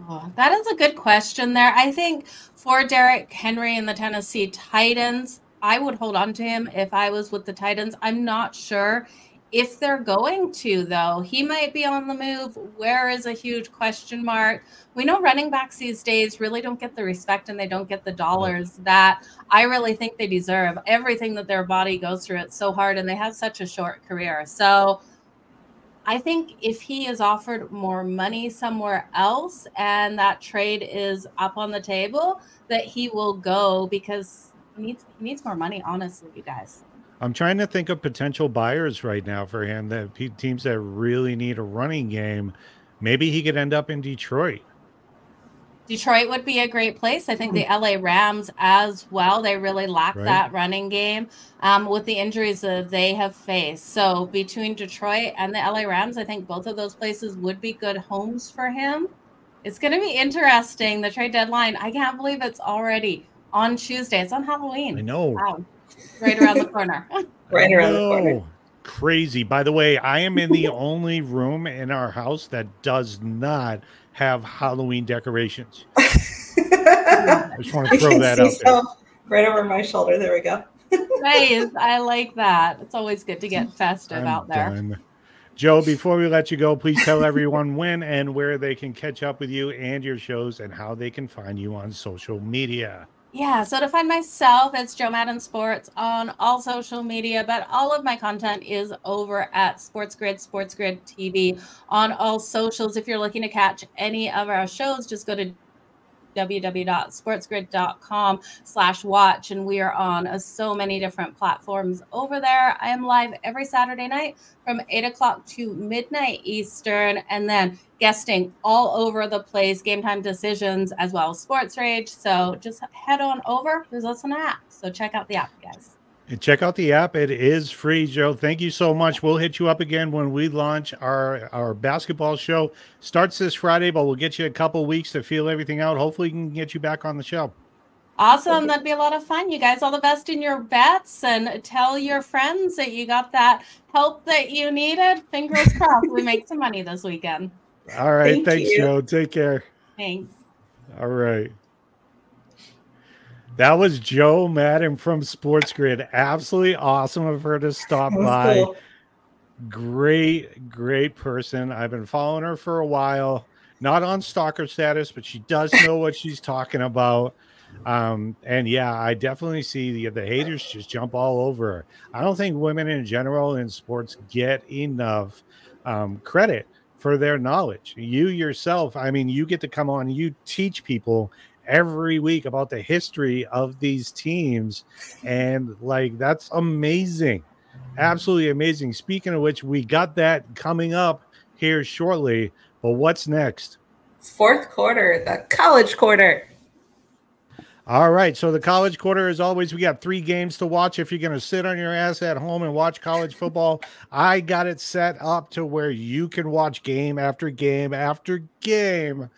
Oh, that is a good question there. I think for Derrick Henry and the Tennessee Titans, I would hold on to him if I was with the Titans. I'm not sure if they're going to, though. He might be on the move. Where is a huge question mark. We know running backs these days really don't get the respect and they don't get the dollars that I really think they deserve. Everything that their body goes through, it's so hard, and they have such a short career. So I think if he is offered more money somewhere else and that trade is up on the table, that he will go because he needs more money, honestly, you guys. I'm trying to think of potential buyers right now for him, that teams that really need a running game. Maybe he could end up in Detroit. Detroit would be a great place. I think the LA Rams as well. They really lack that running game with the injuries that they have faced. So between Detroit and the LA Rams, I think both of those places would be good homes for him. It's going to be interesting. The trade deadline, I can't believe it's already on Tuesday. It's on Halloween. I know. Wow. Right around the corner. Right around the corner. Crazy. By the way, I am in the only room in our house that does not have Halloween decorations. I just want to throw that out there. Right over my shoulder. There we go. Nice. I like that. It's always good to get festive out there. Done. Jo, before we let you go, please tell everyone when and where they can catch up with you and your shows and how they can find you on social media. Yeah, so to find myself, it's Jo Madden Sports on all social media, but all of my content is over at SportsGrid, SportsGrid TV on all socials. If you're looking to catch any of our shows, just go to www.sportsgrid.com/watch, and we are on so many different platforms over there. I am live every Saturday night from 8 o'clock to midnight Eastern, and then guesting all over the place, Game Time Decisions, as well as Sports Rage. So just head on over. There's also an app, so check out the app, guys. And check out the app. It is free, Jo. Thank you so much. We'll hit you up again when we launch our basketball show. Starts this Friday, but we'll get you a couple weeks to feel everything out. Hopefully, we can get you back on the show. Awesome. That'd be a lot of fun. You guys, all the best in your bets, and tell your friends that you got that help that you needed. Fingers crossed we make some money this weekend. All right. Thanks, Jo. Take care. Thanks. All right. That was Jo Madden from SportsGrid. Absolutely awesome of her to stop by. Cool. Great person. I've been following her for a while. Not on stalker status, but she does know what she's talking about. And yeah, I definitely see the haters just jump all over her. I don't think women in general in sports get enough credit for their knowledge. You yourself, I mean, you get to come on, you teach people every week about the history of these teams, and like, that's amazing. Absolutely amazing. Speaking of which, we got that coming up here shortly, but what's next? Fourth quarter, the college quarter. All right, so the college quarter, as always, we got 3 games to watch. If you're going to sit on your ass at home and watch college football, I got it set up to where you can watch game after game after game.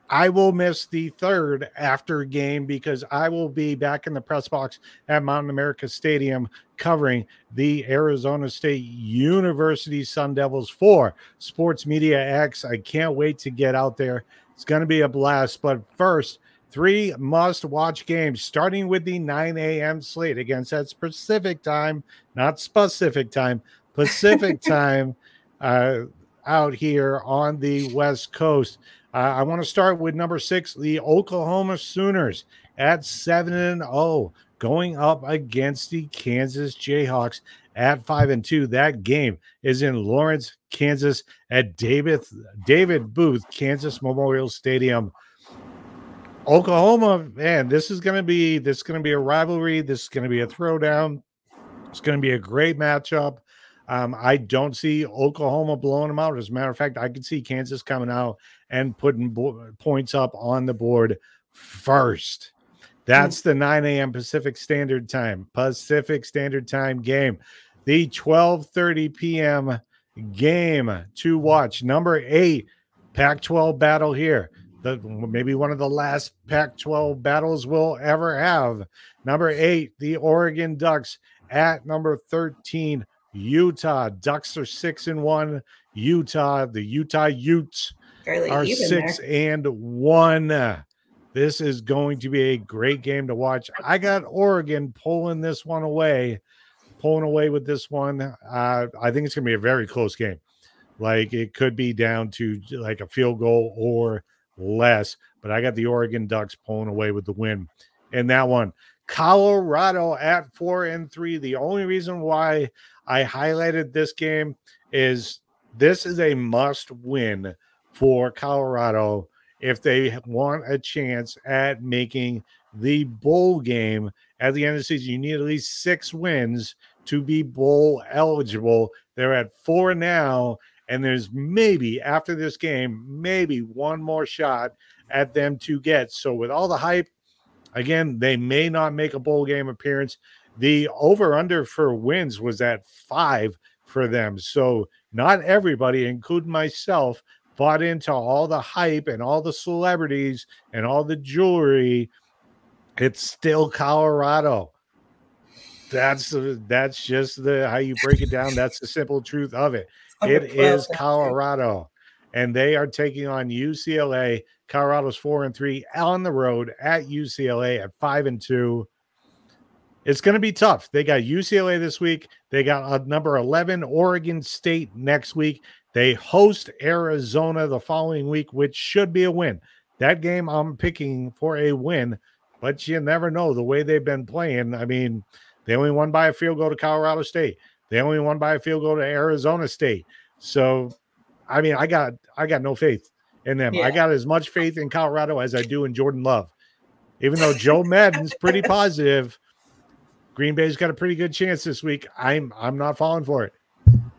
I will miss the third after game because I will be back in the press box at Mountain America Stadium covering the Arizona State University Sun Devils for Sports Media X. I can't wait to get out there. It's going to be a blast. But first, 3 must-watch games, starting with the 9 a.m. slate against that Pacific time, not specific time, Pacific time out here on the West Coast. I want to start with number 6, the Oklahoma Sooners at 7-0, going up against the Kansas Jayhawks at 5-2. That game is in Lawrence, Kansas, at David Booth Kansas Memorial Stadium. Oklahoma, man, this is going to be a rivalry. This is going to be a throwdown. It's going to be a great matchup. I don't see Oklahoma blowing them out. As a matter of fact, I could see Kansas coming out and putting points up on the board first. That's the 9 a.m. Pacific Standard Time game. The 12:30 p.m. game to watch. Number 8, Pac-12 battle here. Maybe one of the last Pac-12 battles we'll ever have. Number 8, the Oregon Ducks at number 13, Utah. Ducks are 6-1. Utah, the Utah Utes are 6-1. This is going to be a great game to watch. I got Oregon pulling away with this one. I think it's going to be a very close game. Like, it could be down to like a field goal or less, but I got the Oregon Ducks pulling away with the win in that one. Colorado at 4-3. The only reason why I highlighted this game is this is a must win for Colorado if they want a chance at making the bowl game at the end of the season. You need at least 6 wins to be bowl eligible. They're at 4 now, and there's maybe after this game, maybe one more shot at them to get. So with all the hype, again, they may not make a bowl game appearance. The over-under for wins was at 5 for them. So not everybody, including myself, bought into all the hype and all the celebrities and all the jewelry. It's still Colorado. That's just how you break it down. That's the simple truth of it. It is Colorado, and they are taking on UCLA. Colorado's 4-3 on the road at UCLA at 5-2. It's going to be tough. They got UCLA this week. They got number 11 Oregon State next week. They host Arizona the following week, which should be a win. That game I'm picking for a win, but you never know the way they've been playing. I mean, they only won by a field goal to Colorado State. They only won by a field goal to Arizona State. So, I mean, I got no faith in them. Yeah. I got as much faith in Colorado as I do in Jordan Love. Even though Jo Madden's pretty positive, Green Bay's got a pretty good chance this week. I'm not falling for it.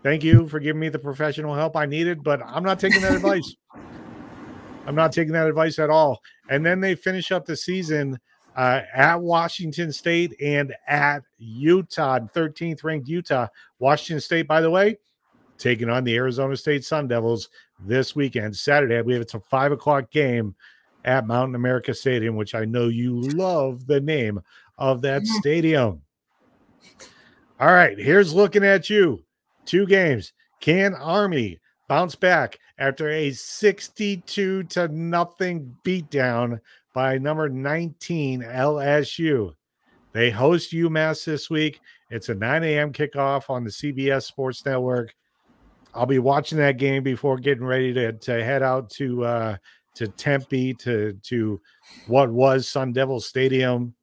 Thank you for giving me the professional help I needed, but I'm not taking that advice. I'm not taking that advice at all. And then they finish up the season at Washington State and at Utah, 13th ranked Utah. Washington State, by the way, taking on the Arizona State Sun Devils this weekend, Saturday. I believe it's a 5:00 game at Mountain America Stadium, which I know you love the name of that stadium. All right, here's looking at you. 2 games. Can Army bounce back after a 62-0 beatdown by number 19 LSU? They host UMass this week. It's a 9 a.m. kickoff on the CBS Sports Network. I'll be watching that game before getting ready to head out to Tempe to what was Sun Devil Stadium.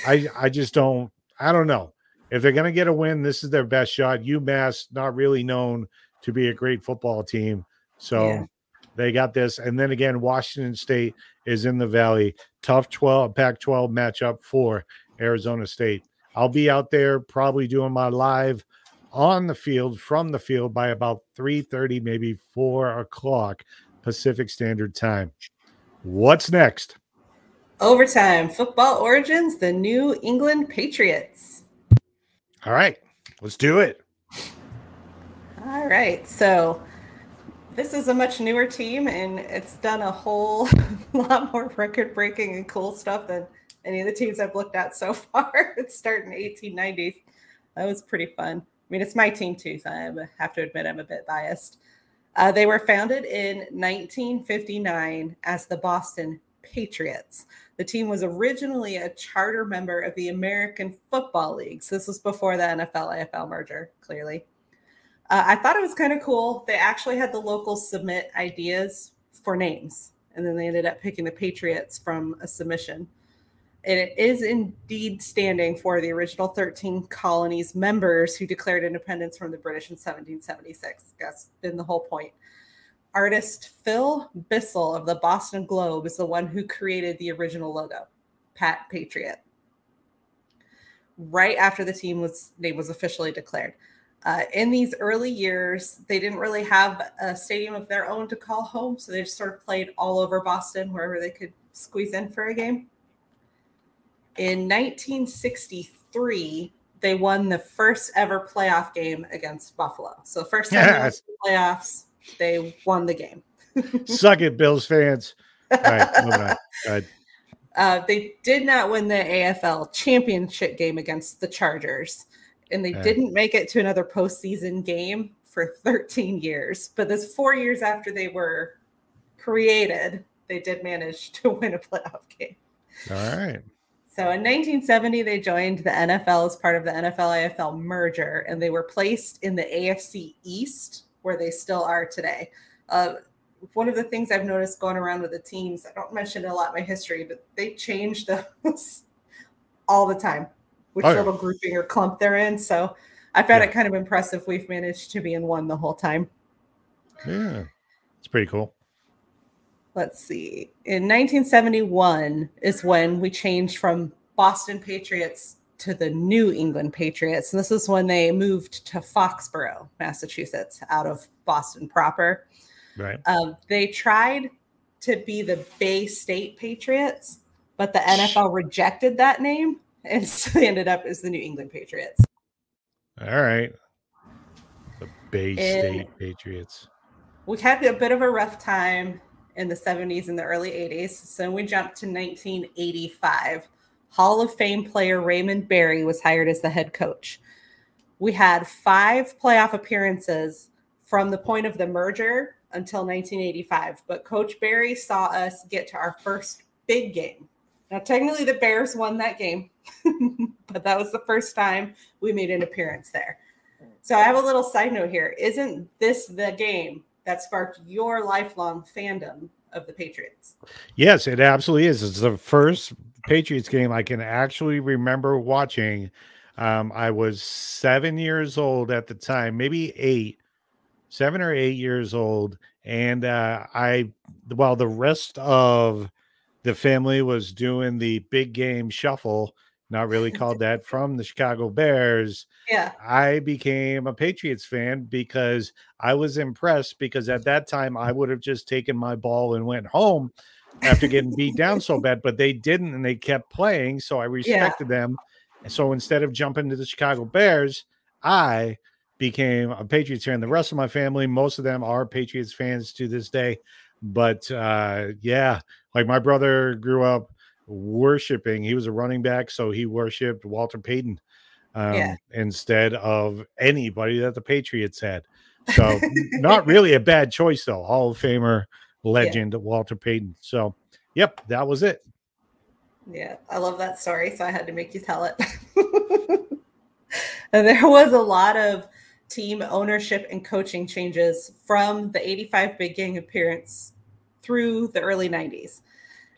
I just don't know. If they're going to get a win, this is their best shot. UMass, not really known to be a great football team. So they got this. And then again, Washington State is in the Valley. Tough Pac-12 matchup for Arizona State. I'll be out there probably doing my live on the field, from the field by about 3:30, maybe 4:00 Pacific Standard Time. What's next? Overtime football origins, the New England Patriots. All right, let's do it. All right, so this is a much newer team, and it's done a whole lot more record-breaking and cool stuff than any of the teams I've looked at so far. It's starting in 1890s. That was pretty fun. I mean, it's my team too, so I have to admit I'm a bit biased. They were founded in 1959 as the Boston Patriots. The team was originally a charter member of the American Football League. So this was before the NFL-AFL merger, clearly. I thought it was kind of cool. They actually had the locals submit ideas for names, and then they ended up picking the Patriots from a submission. And it is indeed standing for the original 13 colonies members who declared independence from the British in 1776. That's been the whole point. Artist Phil Bissell of the Boston Globe is the one who created the original logo, Pat Patriot, right after the name was officially declared. In these early years, they didn't really have a stadium of their own to call home, so they just sort of played all over Boston, wherever they could squeeze in for a game. In 1963, they won the first ever playoff game against Buffalo. So first time in the playoffs, they won the game. Suck it, Bills fans. All right, moving on. Go ahead. They did not win the AFL championship game against the Chargers, and they didn't make it to another postseason game for 13 years. But this 4 years after they were created, they did manage to win a playoff game. All right. So in 1970, they joined the NFL as part of the NFL-AFL merger, and they were placed in the AFC East, where they still are today. One of the things I've noticed going around with the teams, I don't mention it a lot in my history, but they change those all the time, which little grouping or clump they're in. So I found it kind of impressive we've managed to be in one the whole time. Yeah, it's pretty cool. Let's see. In 1971 is when we changed from Boston Patriots to the New England Patriots. And this is when they moved to Foxborough, Massachusetts, out of Boston proper. Right. They tried to be the Bay State Patriots, but the NFL rejected that name. And so they ended up as the New England Patriots. All right. The Bay State Patriots. We had a bit of a rough time in the 70s and the early 80s. So we jumped to 1985. Hall of Fame player Raymond Berry was hired as the head coach. We had 5 playoff appearances from the point of the merger until 1985. But Coach Berry saw us get to our first big game. Now, technically, the Bears won that game, but that was the first time we made an appearance there. So I have a little side note here. Isn't this the game that sparked your lifelong fandom of the Patriots? Yes, it absolutely is. It's the first Patriots game I can actually remember watching. I was 7 years old at the time, maybe 7 or 8 years old. And while the rest of the family was doing the big game shuffle, not really called that, from the Chicago Bears. Yeah. I became a Patriots fan because I was impressed, because at that time I would have just taken my ball and went home after getting beat down so bad, but they didn't, and they kept playing. So I respected them. And so instead of jumping to the Chicago Bears, I became a Patriots fan. The rest of my family, most of them are Patriots fans to this day. But yeah, like my brother grew up worshiping. He was a running back, so he worshipped Walter Payton instead of anybody that the Patriots had. So not really a bad choice, though. Hall of Famer legend Walter Payton. So, yep, that was it. Yeah, I love that story, so I had to make you tell it. And there was a lot of team ownership and coaching changes from the 85 big game appearance through the early 90s.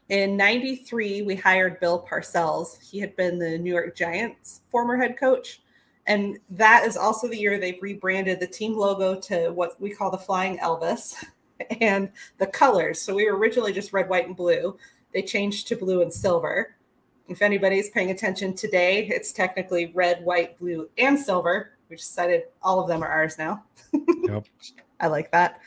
In 93, we hired Bill Parcells. He had been the New York Giants former head coach. And that is also the year they rebranded the team logo to what we call the Flying Elvis and the colors. So we were originally just red, white, and blue. They changed to blue and silver. If anybody's paying attention today, it's technically red, white, blue, and silver. We just decided all of them are ours now. Yep. I like that.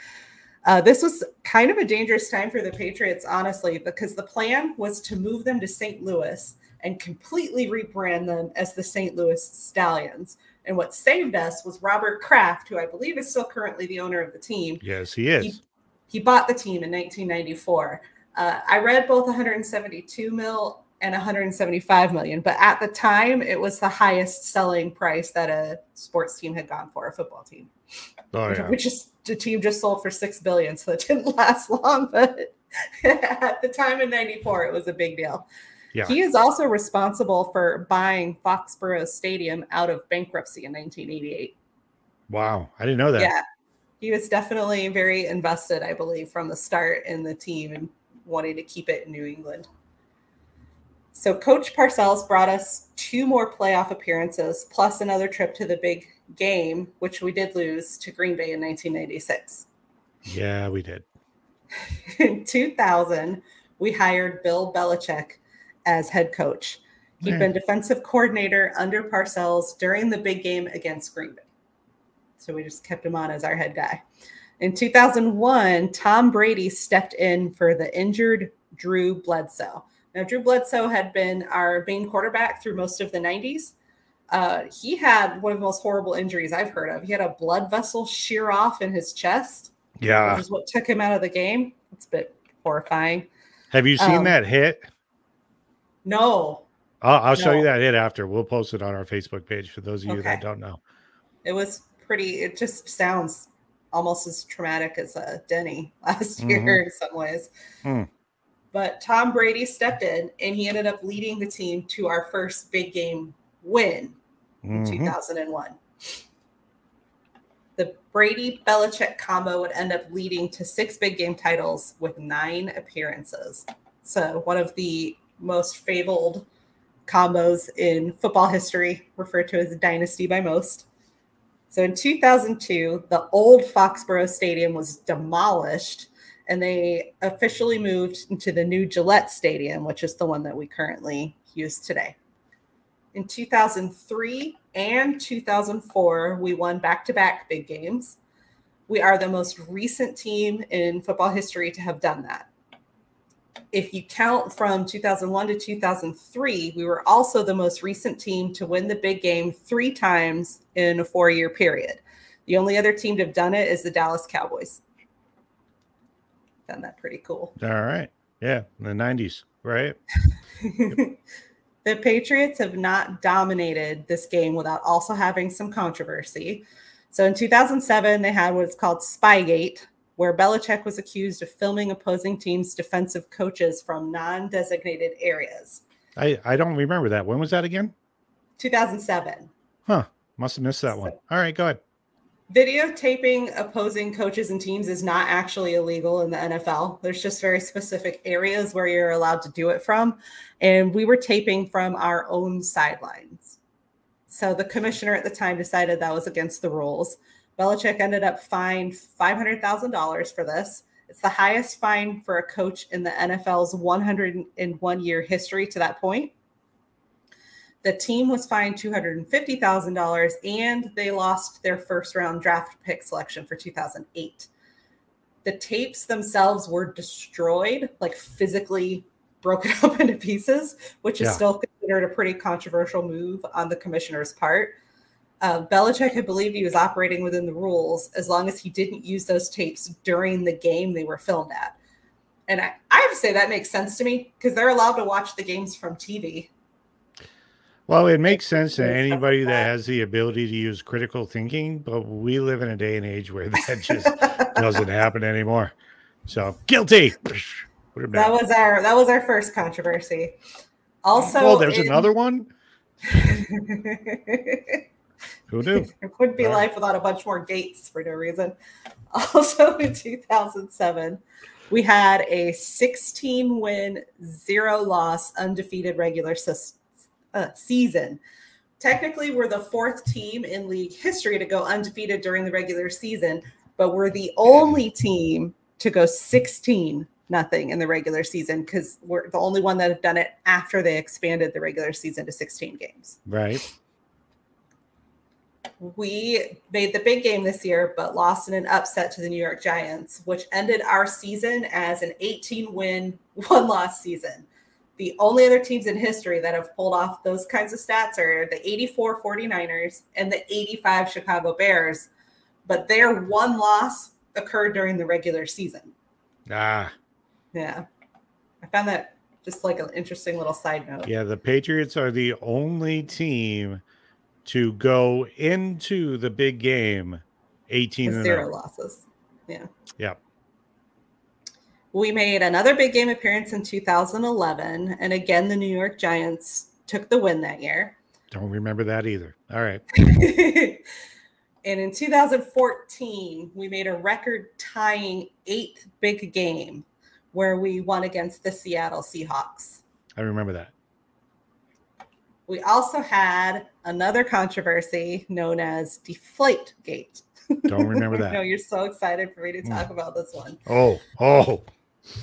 This was kind of a dangerous time for the Patriots, honestly, because the plan was to move them to St. Louis and completely rebrand them as the St. Louis Stallions. And what saved us was Robert Kraft, who I believe is still currently the owner of the team. Yes, he is. He bought the team in 1994. I read both 172 mil and 175 million, but at the time it was the highest selling price that a sports team had gone for, a football team. Oh, yeah. Which is, the team just sold for $6 billion, so it didn't last long. But at the time in '94, it was a big deal. Yeah. He is also responsible for buying Foxborough Stadium out of bankruptcy in 1988. Wow, I didn't know that. Yeah, he was definitely very invested, I believe, from the start in the team and wanting to keep it in New England. So Coach Parcells brought us 2 more playoff appearances, plus another trip to the big game, which we did lose to Green Bay in 1996. Yeah, we did. In 2000, we hired Bill Belichick as head coach. He'd been defensive coordinator under Parcells during the big game against Green Bay. So we just kept him on as our head guy. In 2001, Tom Brady stepped in for the injured Drew Bledsoe. Now, Drew Bledsoe had been our main quarterback through most of the 90s. He had one of the most horrible injuries I've heard of. He had a blood vessel shear off in his chest. Yeah. Which is what took him out of the game. It's a bit horrifying. Have you seen that hit? No. I'll show you that hit after. We'll post it on our Facebook page for those of you that don't know. It was it just sounds almost as traumatic as Denny last year in some ways. But Tom Brady stepped in, and he ended up leading the team to our first big game win in 2001. The Brady-Belichick combo would end up leading to 6 big game titles with 9 appearances. So one of the most fabled combos in football history, referred to as a dynasty by most. So in 2002, the old Foxborough Stadium was demolished, and they officially moved into the new Gillette Stadium, which is the one that we currently use today. In 2003 and 2004, we won back-to-back big games. We are the most recent team in football history to have done that. If you count from 2001 to 2003, we were also the most recent team to win the big game 3 times in a 4-year period. The only other team to have done it is the Dallas Cowboys. Found that pretty cool. All right. Yeah, in the 90s, right? The Patriots have not dominated this game without also having some controversy. So in 2007, they had what is called Spygate, where Belichick was accused of filming opposing teams' defensive coaches from non-designated areas. I don't remember that. When was that again? 2007. Huh. Must have missed that one. All right, go ahead. Videotaping opposing coaches and teams is not actually illegal in the NFL. There's just very specific areas where you're allowed to do it from. And we were taping from our own sidelines. So the commissioner at the time decided that was against the rules. Belichick ended up fined $500,000 for this. It's the highest fine for a coach in the NFL's 101-year history to that point. The team was fined $250,000, and they lost their first-round draft pick selection for 2008. The tapes themselves were destroyed, like physically broken up into pieces, which is still considered a pretty controversial move on the commissioner's part. Belichick had believed he was operating within the rules as long as he didn't use those tapes during the game they were filmed at. And I have to say that makes sense to me because they're allowed to watch the games from TV. Well, it makes sense to anybody that has the ability to use critical thinking, but we live in a day and age where that just doesn't happen anymore. So guilty. That was our first controversy. Also, there's another one. Who knew? It wouldn't be life without a bunch more gates for no reason. Also in 2007, we had a 16-win, 0-loss, undefeated regular season. Technically, we're the 4th team in league history to go undefeated during the regular season, but we're the only team to go 16-0 in the regular season because we're the only one that have done it after they expanded the regular season to 16 games. Right. We made the big game this year, but lost in an upset to the New York Giants, which ended our season as an 18-win, 1-loss season. The only other teams in history that have pulled off those kinds of stats are the 84 49ers and the 85 Chicago Bears, but their 1 loss occurred during the regular season. Yeah. I found that just like an interesting little side note. Yeah, the Patriots are the only team to go into the big game 18-0. 0 losses. Yeah. Yeah. We made another big game appearance in 2011, and again, the New York Giants took the win that year. Don't remember that either. All right. And in 2014, we made a record-tying 8th big game where we won against the Seattle Seahawks. I remember that. We also had another controversy known as Deflategate. Don't remember that. I know you're so excited for me to talk about this one. Oh.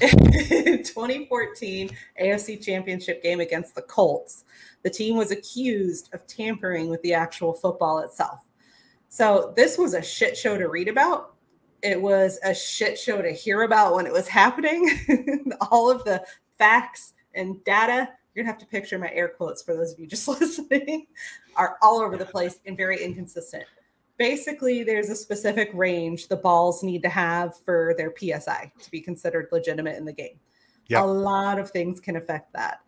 In 2014 AFC Championship game against the Colts, the team was accused of tampering with the actual football itself. So this was a shit show to read about. It was a shit show to hear about when it was happening. All of the facts and data, you're going to have to picture my air quotes for those of you just listening, are all over the place and very inconsistent. Basically, there's a specific range the balls need to have for their PSI to be considered legitimate in the game. Yep. A lot of things can affect that.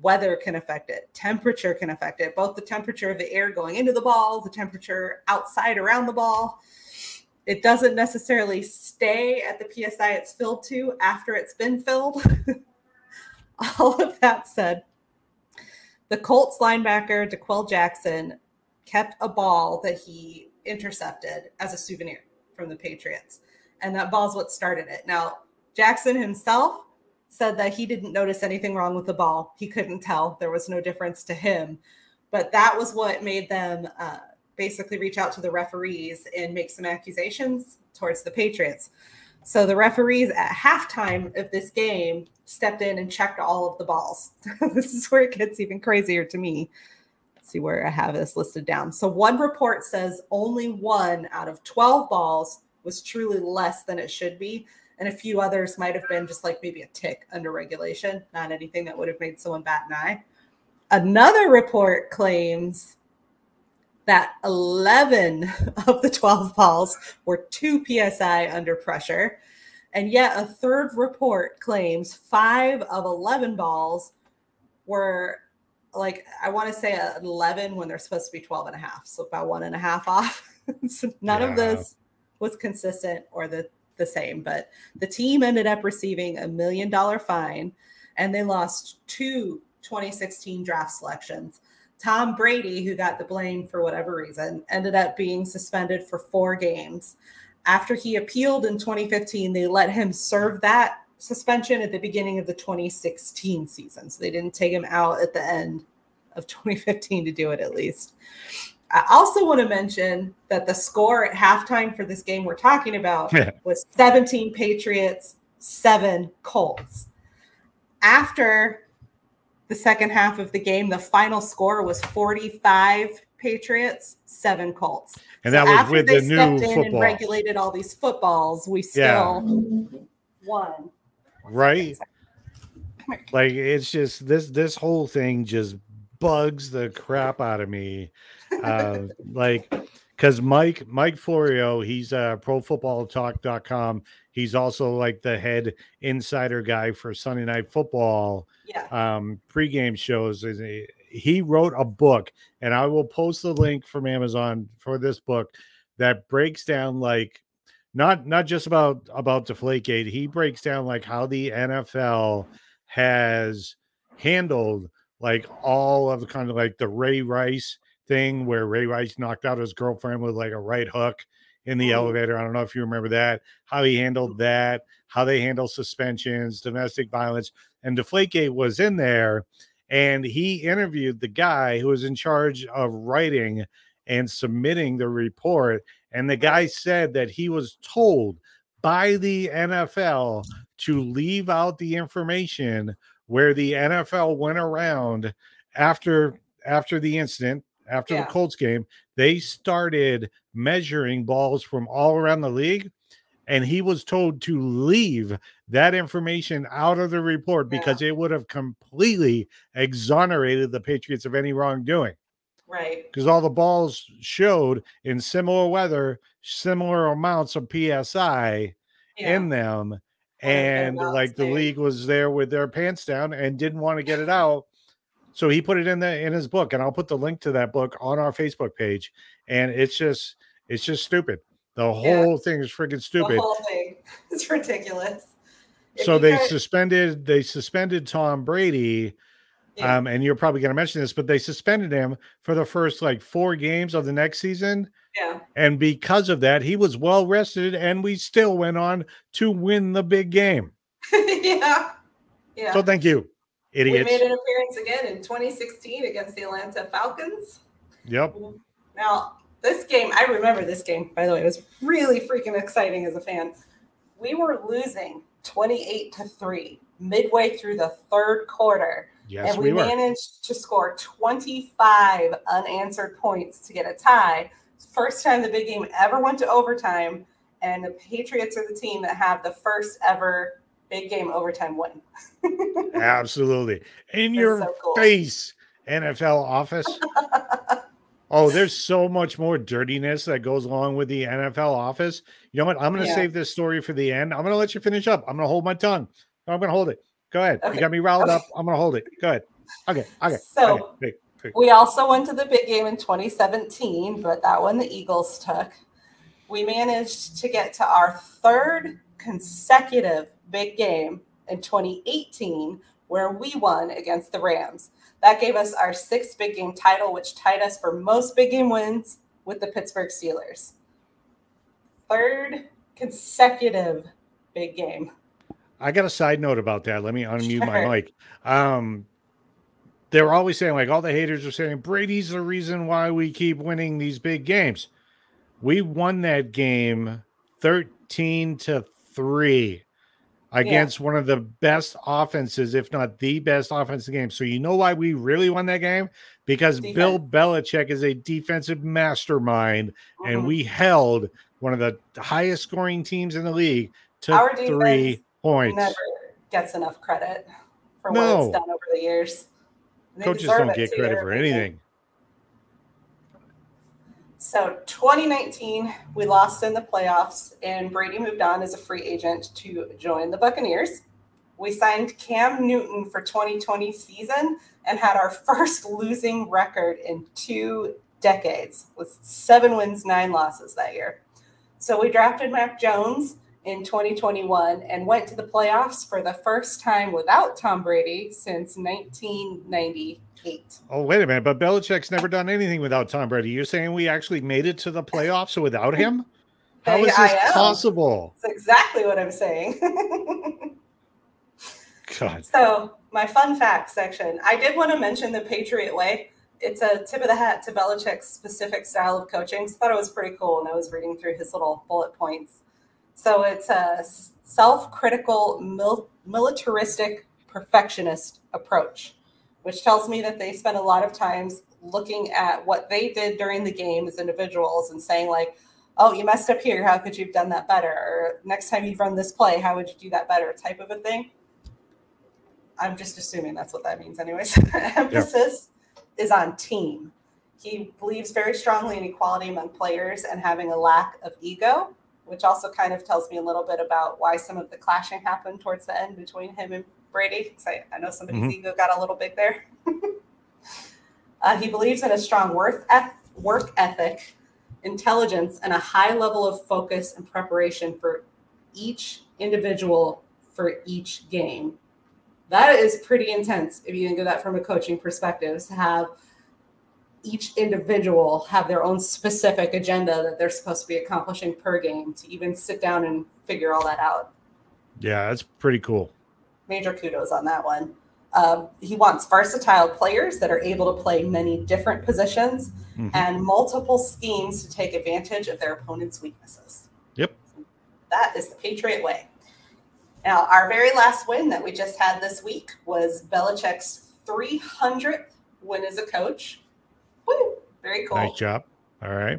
Weather can affect it. Temperature can affect it. Both the temperature of the air going into the ball, the temperature outside around the ball. It doesn't necessarily stay at the PSI it's filled to after it's been filled. All of that said, the Colts linebacker, DeQuell Jackson, kept a ball that he intercepted as a souvenir from the Patriots. And that ball's what started it. Now, Jackson himself said that he didn't notice anything wrong with the ball. He couldn't tell. There was no difference to him. But that was what made them basically reach out to the referees and make some accusations towards the Patriots. So the referees at halftime of this game stepped in and checked all of the balls. This is where it gets even crazier to me. Let's see where I have this listed down. So one report says only 1 out of 12 balls was truly less than it should be. And a few others might have been just like maybe a tick under regulation, not anything that would have made someone bat an eye. Another report claims that 11 of the 12 balls were 2 PSI under pressure. And yet a third report claims 5 of 11 balls were like, I want to say 11 when they're supposed to be 12 and a half. So about 1.5 off. So none of this was consistent or the same, but the team ended up receiving $1 million fine, and they lost 2 2016 draft selections. Tom Brady, who got the blame for whatever reason, ended up being suspended for 4 games. After he appealed in 2015, they let him serve that suspension at the beginning of the 2016 season. So they didn't take him out at the end of 2015 to do it, at least. I also want to mention that the score at halftime for this game we're talking about was 17 Patriots, 7 Colts. After the second half of the game, the final score was 45 Patriots, 7 Colts. And that was with the new football. After they stepped in and regulated all these footballs, we still won. Right? Like, it's just this whole thing just bugs the crap out of me. Like, because Mike Florio, he's profootballtalk.com. He's also like the head insider guy for Sunday Night Football pregame shows. He wrote a book, and I will post the link from Amazon for this book that breaks down like not just about Deflategate. He breaks down like how the NFL has handled like all of the kind of like the Ray Rice thing, where Ray Rice knocked out his girlfriend with like a right hook in the elevator. I don't know if you remember that, how he handled that, how they handle suspensions, domestic violence. And Deflategate was in there, and he interviewed the guy who was in charge of writing and submitting the report. And the guy said that he was told by the NFL to leave out the information where the NFL went around after the incident, after the Colts game. They started measuring balls from all around the league, and he was told to leave that information out of the report because it would have completely exonerated the Patriots of any wrongdoing. Right. Because all the balls showed in similar weather, similar amounts of PSI in them. And like the league was there with their pants down and didn't want to get it out. So he put it in his book, and I'll put the link to that book on our Facebook page. And it's just stupid. The whole thing is freaking stupid. The whole thing is ridiculous. So they suspended Tom Brady. And you're probably going to mention this, but they suspended him for the first like 4 games of the next season. Yeah. And because of that, he was well rested, and we still went on to win the big game. Yeah. So thank you, idiots. We made an appearance again in 2016 against the Atlanta Falcons. Yep. Now, this game, I remember this game, by the way. It was really freaking exciting as a fan. We were losing 28-3 midway through the third quarter. Yes, and we managed to score 25 unanswered points to get a tie. First time the big game ever went to overtime, and the Patriots are the team that have the first ever big game overtime win. Absolutely. In your face, NFL office. Oh, there's so much more dirtiness that goes along with the NFL office. You know what? I'm going to save this story for the end. I'm going to let you finish up. I'm going to hold my tongue. I'm going to hold it. Go ahead. Okay. You got me riled up. I'm going to hold it. Go ahead. Okay. So we also went to the big game in 2017, but that one the Eagles took. We managed to get to our 3rd consecutive big game in 2018, where we won against the Rams. That gave us our 6th big game title, which tied us for most big game wins with the Pittsburgh Steelers. 3rd consecutive big game. I got a side note about that. Let me unmute my mic. they're always saying, like, all the haters are saying Brady's the reason why we keep winning these big games. We won that game 13-3 against one of the best offenses, if not the best offense in the game. So you know why we really won that game? Because Bill Belichick is a defensive mastermind, and we held one of the highest scoring teams in the league to 3 points. Never gets enough credit for what it's done over the years. Coaches don't get credit for anything. So 2019, we lost in the playoffs, and Brady moved on as a free agent to join the Buccaneers. We signed Cam Newton for 2020 season and had our first losing record in 2 decades with 7 wins, 9 losses that year. So we drafted Mac Jones in 2021 and went to the playoffs for the first time without Tom Brady since 1998. Oh, wait a minute. But Belichick's never done anything without Tom Brady. You're saying we actually made it to the playoffs without him? How is this possible? That's exactly what I'm saying. God. So my fun fact section. I did want to mention the Patriot way. It's a tip of the hat to Belichick's specific style of coaching. So I thought it was pretty cool when I was reading through his little bullet points. So it's a self-critical, militaristic, perfectionist approach, which tells me that they spend a lot of times looking at what they did during the game as individuals and saying, like, oh, you messed up here. How could you have done that better? Or next time you run this play, how would you do that better? Type of a thing. I'm just assuming that's what that means anyways. Emphasis is on team. He believes very strongly in equality among players and having a lack of ego, which also kind of tells me a little bit about why some of the clashing happened towards the end between him and Brady, because I know somebody's ego got a little big there. He believes in a strong work ethic, intelligence, and a high level of focus and preparation for each individual for each game. That is pretty intense if you think of that from a coaching perspective, to have each individual have their own specific agenda that they're supposed to be accomplishing per game, to even sit down and figure all that out. Yeah, that's pretty cool. Major kudos on that one. He wants versatile players that are able to play many different positions and multiple schemes to take advantage of their opponent's weaknesses. Yep. That is the Patriot way. Now, our very last win that we just had this week was Belichick's 300th win as a coach. Woo! Very cool. Nice job. All right.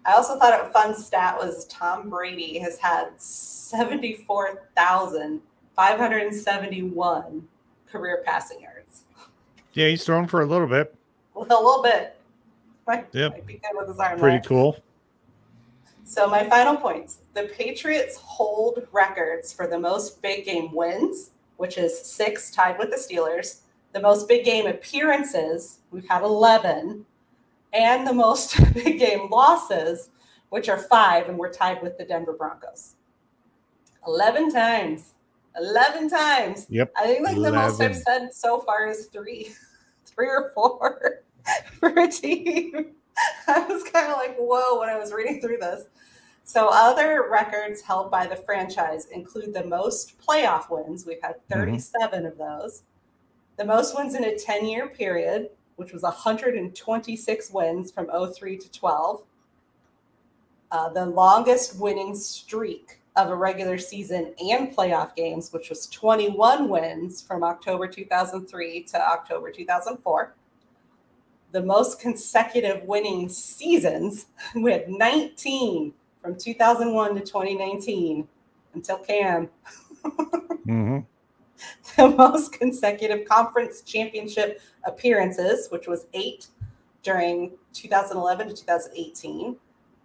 I also thought a fun stat was Tom Brady has had 74,571 career passing yards. Yeah, he's thrown for a little bit. A little bit. Might be good with his arm. Pretty cool. So my final points. The Patriots hold records for the most big game wins, which is 6, tied with the Steelers. The most big game appearances, we've had 11. And the most big game losses, which are 5, and we're tied with the Denver Broncos. 11 times. 11 times. Yep. I think like 11. The most I've said so far is 3 or 4 for a team. I was kind of like, whoa, when I was reading through this. So other records held by the franchise include the most playoff wins. We've had 37 of those. The most wins in a 10-year period, which was 126 wins from 03 to 12. The longest winning streak of a regular season and playoff games, which was 21 wins from October 2003 to October 2004. The most consecutive winning seasons, we had 19 from 2001 to 2019 until Cam. The most consecutive conference championship appearances, which was 8 during 2011 to 2018.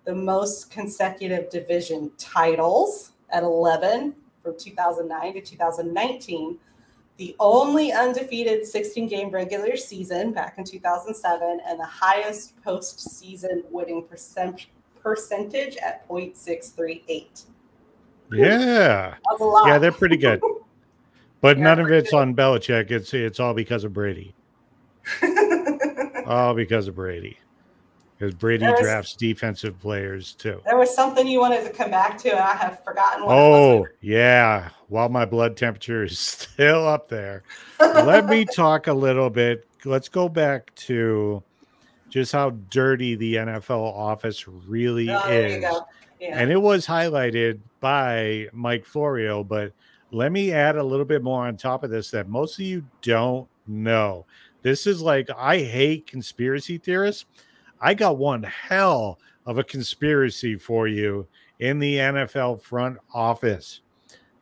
The most consecutive division titles at 11 from 2009 to 2019. The only undefeated 16-game regular season back in 2007, and the highest postseason winning percentage at .638. Yeah. That's a lot. Yeah, they're pretty good. But none of it's on Belichick. It's all because of Brady. All because of Brady. Because Brady drafts defensive players too. There was something you wanted to come back to, and I have forgotten what it was. Yeah. While my blood temperature is still up there, let me talk a little bit let's go back to just how dirty the NFL office really There you is. go. Yeah. And it was highlighted by Mike Florio, but let me add a little bit more on top of this that most of you don't know. This is like, I hate conspiracy theorists. I got one hell of a conspiracy for you in the NFL front office.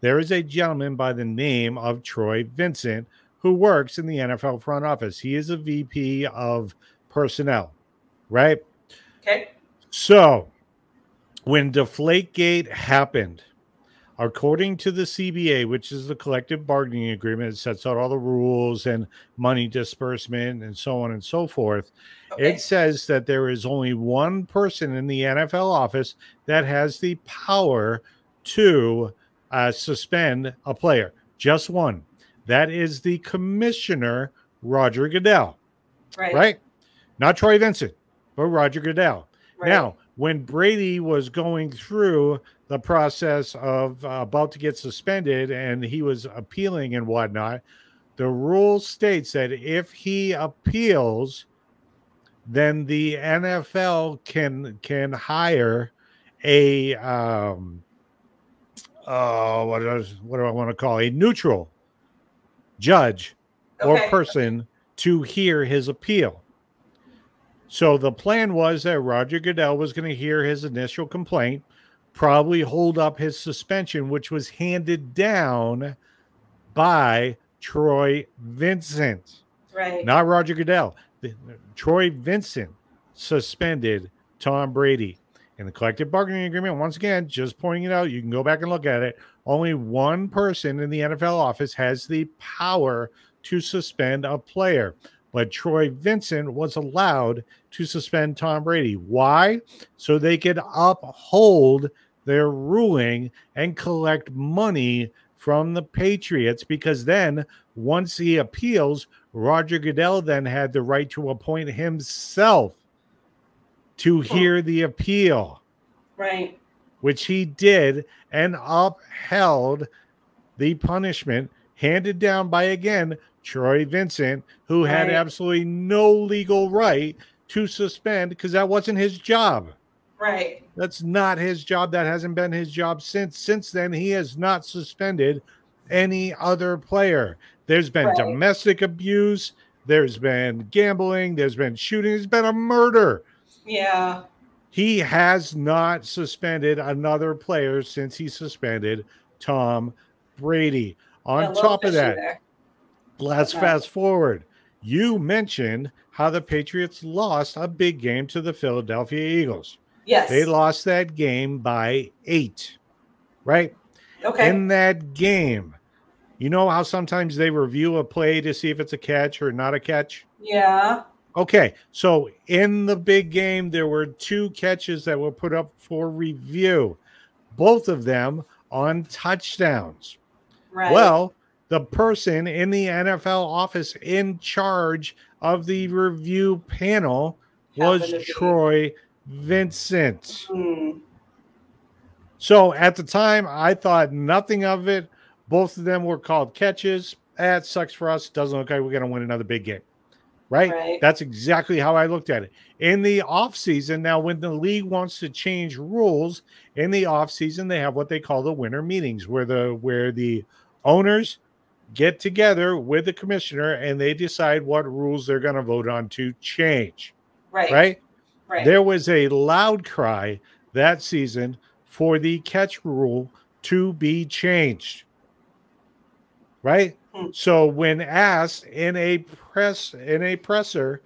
There is a gentleman by the name of Troy Vincent who works in the NFL front office. He is a VP of personnel, right? Okay. So when Deflategate happened, according to the CBA, which is the collective bargaining agreement, it sets out all the rules and money disbursement and so on and so forth. Okay. It says that there is only one person in the NFL office that has the power to suspend a player. Just one. That is the commissioner, Roger Goodell. Right? Not Troy Vincent, but Roger Goodell. Right. Now, when Brady was going through the process of about to get suspended and he was appealing and whatnot, the rule states that if he appeals, then the NFL can hire a what do I want to call a neutral judge or person to hear his appeal. So the plan was that Roger Goodell was going to hear his initial complaint, probably hold up his suspension, which was handed down by Troy Vincent. Right. Not Roger Goodell. Troy Vincent suspended Tom Brady. In the collective bargaining agreement, once again, just pointing it out, you can go back and look at it. Only one person in the NFL office has the power to suspend a player. But Troy Vincent was allowed to suspend Tom Brady. Why? So they could uphold their ruling and collect money from the Patriots, because then once he appeals, Roger Goodell then had the right to appoint himself to hear the appeal. Right. Which he did, and upheld the punishment handed down by, again, Troy Vincent, who had absolutely no legal right to suspend because that wasn't his job. Right. That's not his job. That hasn't been his job since. Since then, he has not suspended any other player. There's been domestic abuse. There's been gambling. There's been shooting. There's been a murder. Yeah. He has not suspended another player since he suspended Tom Brady. On top of that, let's fast forward. You mentioned how the Patriots lost a big game to the Philadelphia Eagles. Yes. They lost that game by 8, right? Okay. In that game, you know how sometimes they review a play to see if it's a catch or not a catch? Yeah. Okay, so in the big game, there were 2 catches that were put up for review, both of them on touchdowns. Right. Well, the person in the NFL office in charge of the review panel was Troy Vincent. Mm. So at the time, I thought nothing of it. Both of them were called catches. That sucks for us. Doesn't look like we're going to win another big game. Right? That's exactly how I looked at it. In the offseason, now when the league wants to change rules, in the offseason, they have what they call the winter meetings, where the owners get together with the commissioner and they decide what rules they're going to vote on to change. Right? There was a loud cry that season for the catch rule to be changed. Right? So when asked in a presser,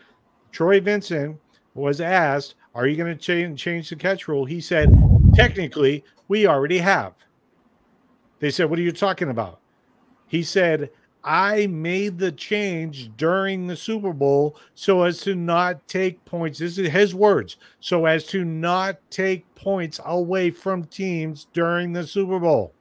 Troy Vincent was asked, are you going to change the catch rule? He said, technically, we already have. They said, what are you talking about? He said, I made the change during the Super Bowl so as to not take points. This is his words. So as to not take points away from teams during the Super Bowl.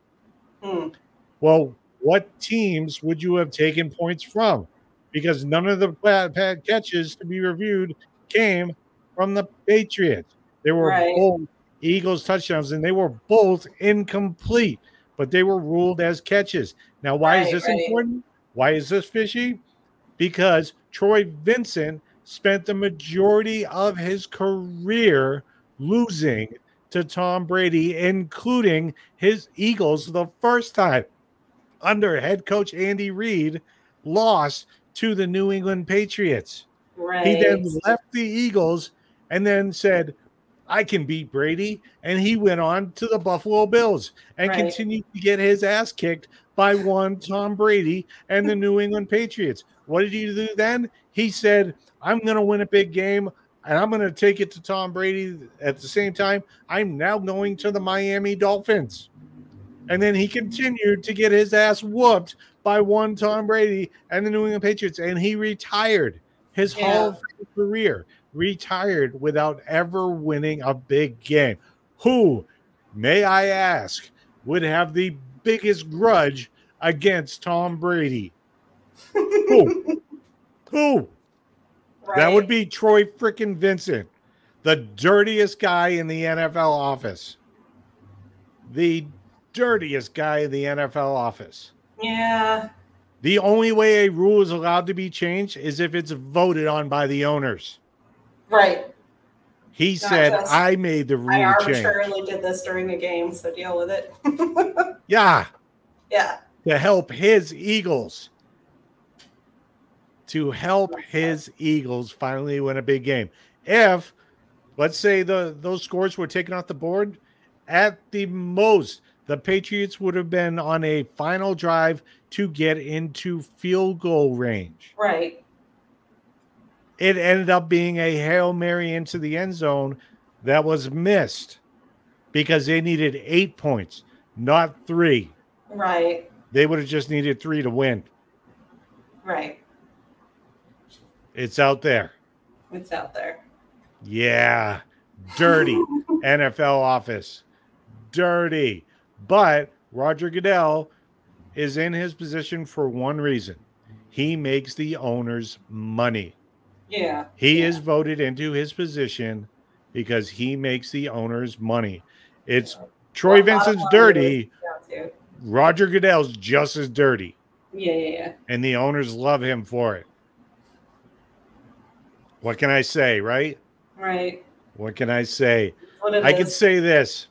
Well, what teams would you have taken points from? Because none of the catches to be reviewed came from the Patriots. They were both Eagles touchdowns, and they were both incomplete, but they were ruled as catches. Now, why is this important? Why is this fishy? because Troy Vincent spent the majority of his career losing to Tom Brady, including his Eagles the first time under head coach Andy Reid lost to the New England Patriots. Right. He then left the Eagles and then said, I can beat Brady. And he went on to the Buffalo Bills and continued to get his ass kicked by one Tom Brady and the New England Patriots. What did he do then? He said, I'm going to win a big game and I'm going to take it to Tom Brady. At the same time, I'm now going to the Miami Dolphins. And then he continued to get his ass whooped by one Tom Brady and the New England Patriots. And he retired his Hall of Fame career, retired without ever winning a big game. Who, may I ask, would have the biggest grudge against Tom Brady? Who? Who? Right. That would be Troy freaking Vincent, the dirtiest guy in the NFL office. The dirtiest guy in the NFL office. Yeah. The only way a rule is allowed to be changed is if it's voted on by the owners. Right. He said, I made the rule change. I arbitrarily did this during a game, so deal with it. Yeah. Yeah. To help his Eagles. To help his Eagles finally win a big game. If, let's say, those scores were taken off the board, at the most, the Patriots would have been on a final drive to get into field goal range. Right. It ended up being a Hail Mary into the end zone that was missed because they needed 8 points, not 3. Right. They would have just needed 3 to win. Right. It's out there. It's out there. Yeah. Dirty NFL office. Dirty. But Roger Goodell is in his position for one reason. He makes the owners money. Yeah. He is voted into his position because he makes the owners money. It's Troy Vincent's dirty. Roger Goodell's just as dirty. Yeah. And the owners love him for it. What can I say, right? Right. What can I say? I can say this.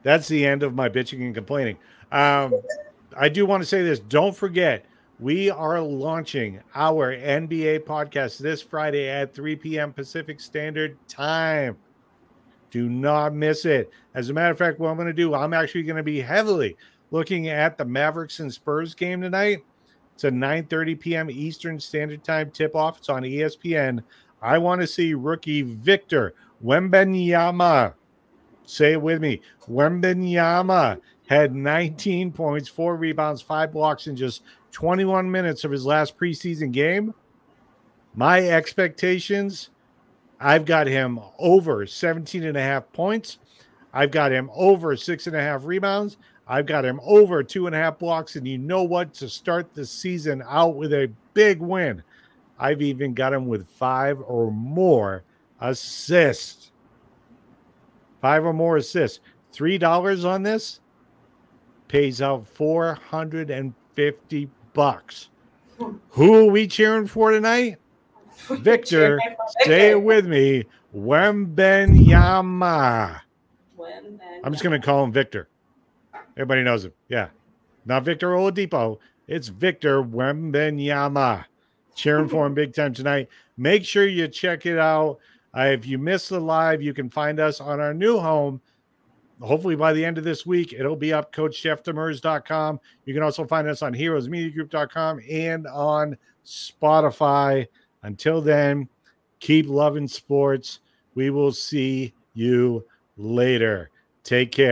That's the end of my bitching and complaining. I do want to say this. Don't forget, we are launching our NBA podcast this Friday at 3 p.m. Pacific Standard Time. Do not miss it. As a matter of fact, what I'm going to do, I'm actually going to be heavily looking at the Mavericks and Spurs game tonight. It's a 9:30 p.m. Eastern Standard Time tip-off. It's on ESPN. I want to see rookie Victor Wembanyama. Say it with me. Wembanyama had 19 points, 4 rebounds, 5 blocks in just 21 minutes of his last preseason game. My expectations, I've got him over 17.5 points. I've got him over 6.5 rebounds. I've got him over 2.5 blocks. And you know what? To start the season out with a big win, I've even got him with 5 or more assists. 5 or more assists. $3 on this pays out $450. Who are we cheering for tonight? Victor, say it with me. Wembanyama. I'm just going to call him Victor. Everybody knows him. Yeah. Not Victor Oladipo. It's Victor Wembanyama. Cheering for him big time tonight. Make sure you check it out. If you missed the live, you can find us on our new home. Hopefully by the end of this week, it'll be up CoachJeffDemers.com. You can also find us on HeroesMediaGroup.com and on Spotify. Until then, keep loving sports. We will see you later. Take care.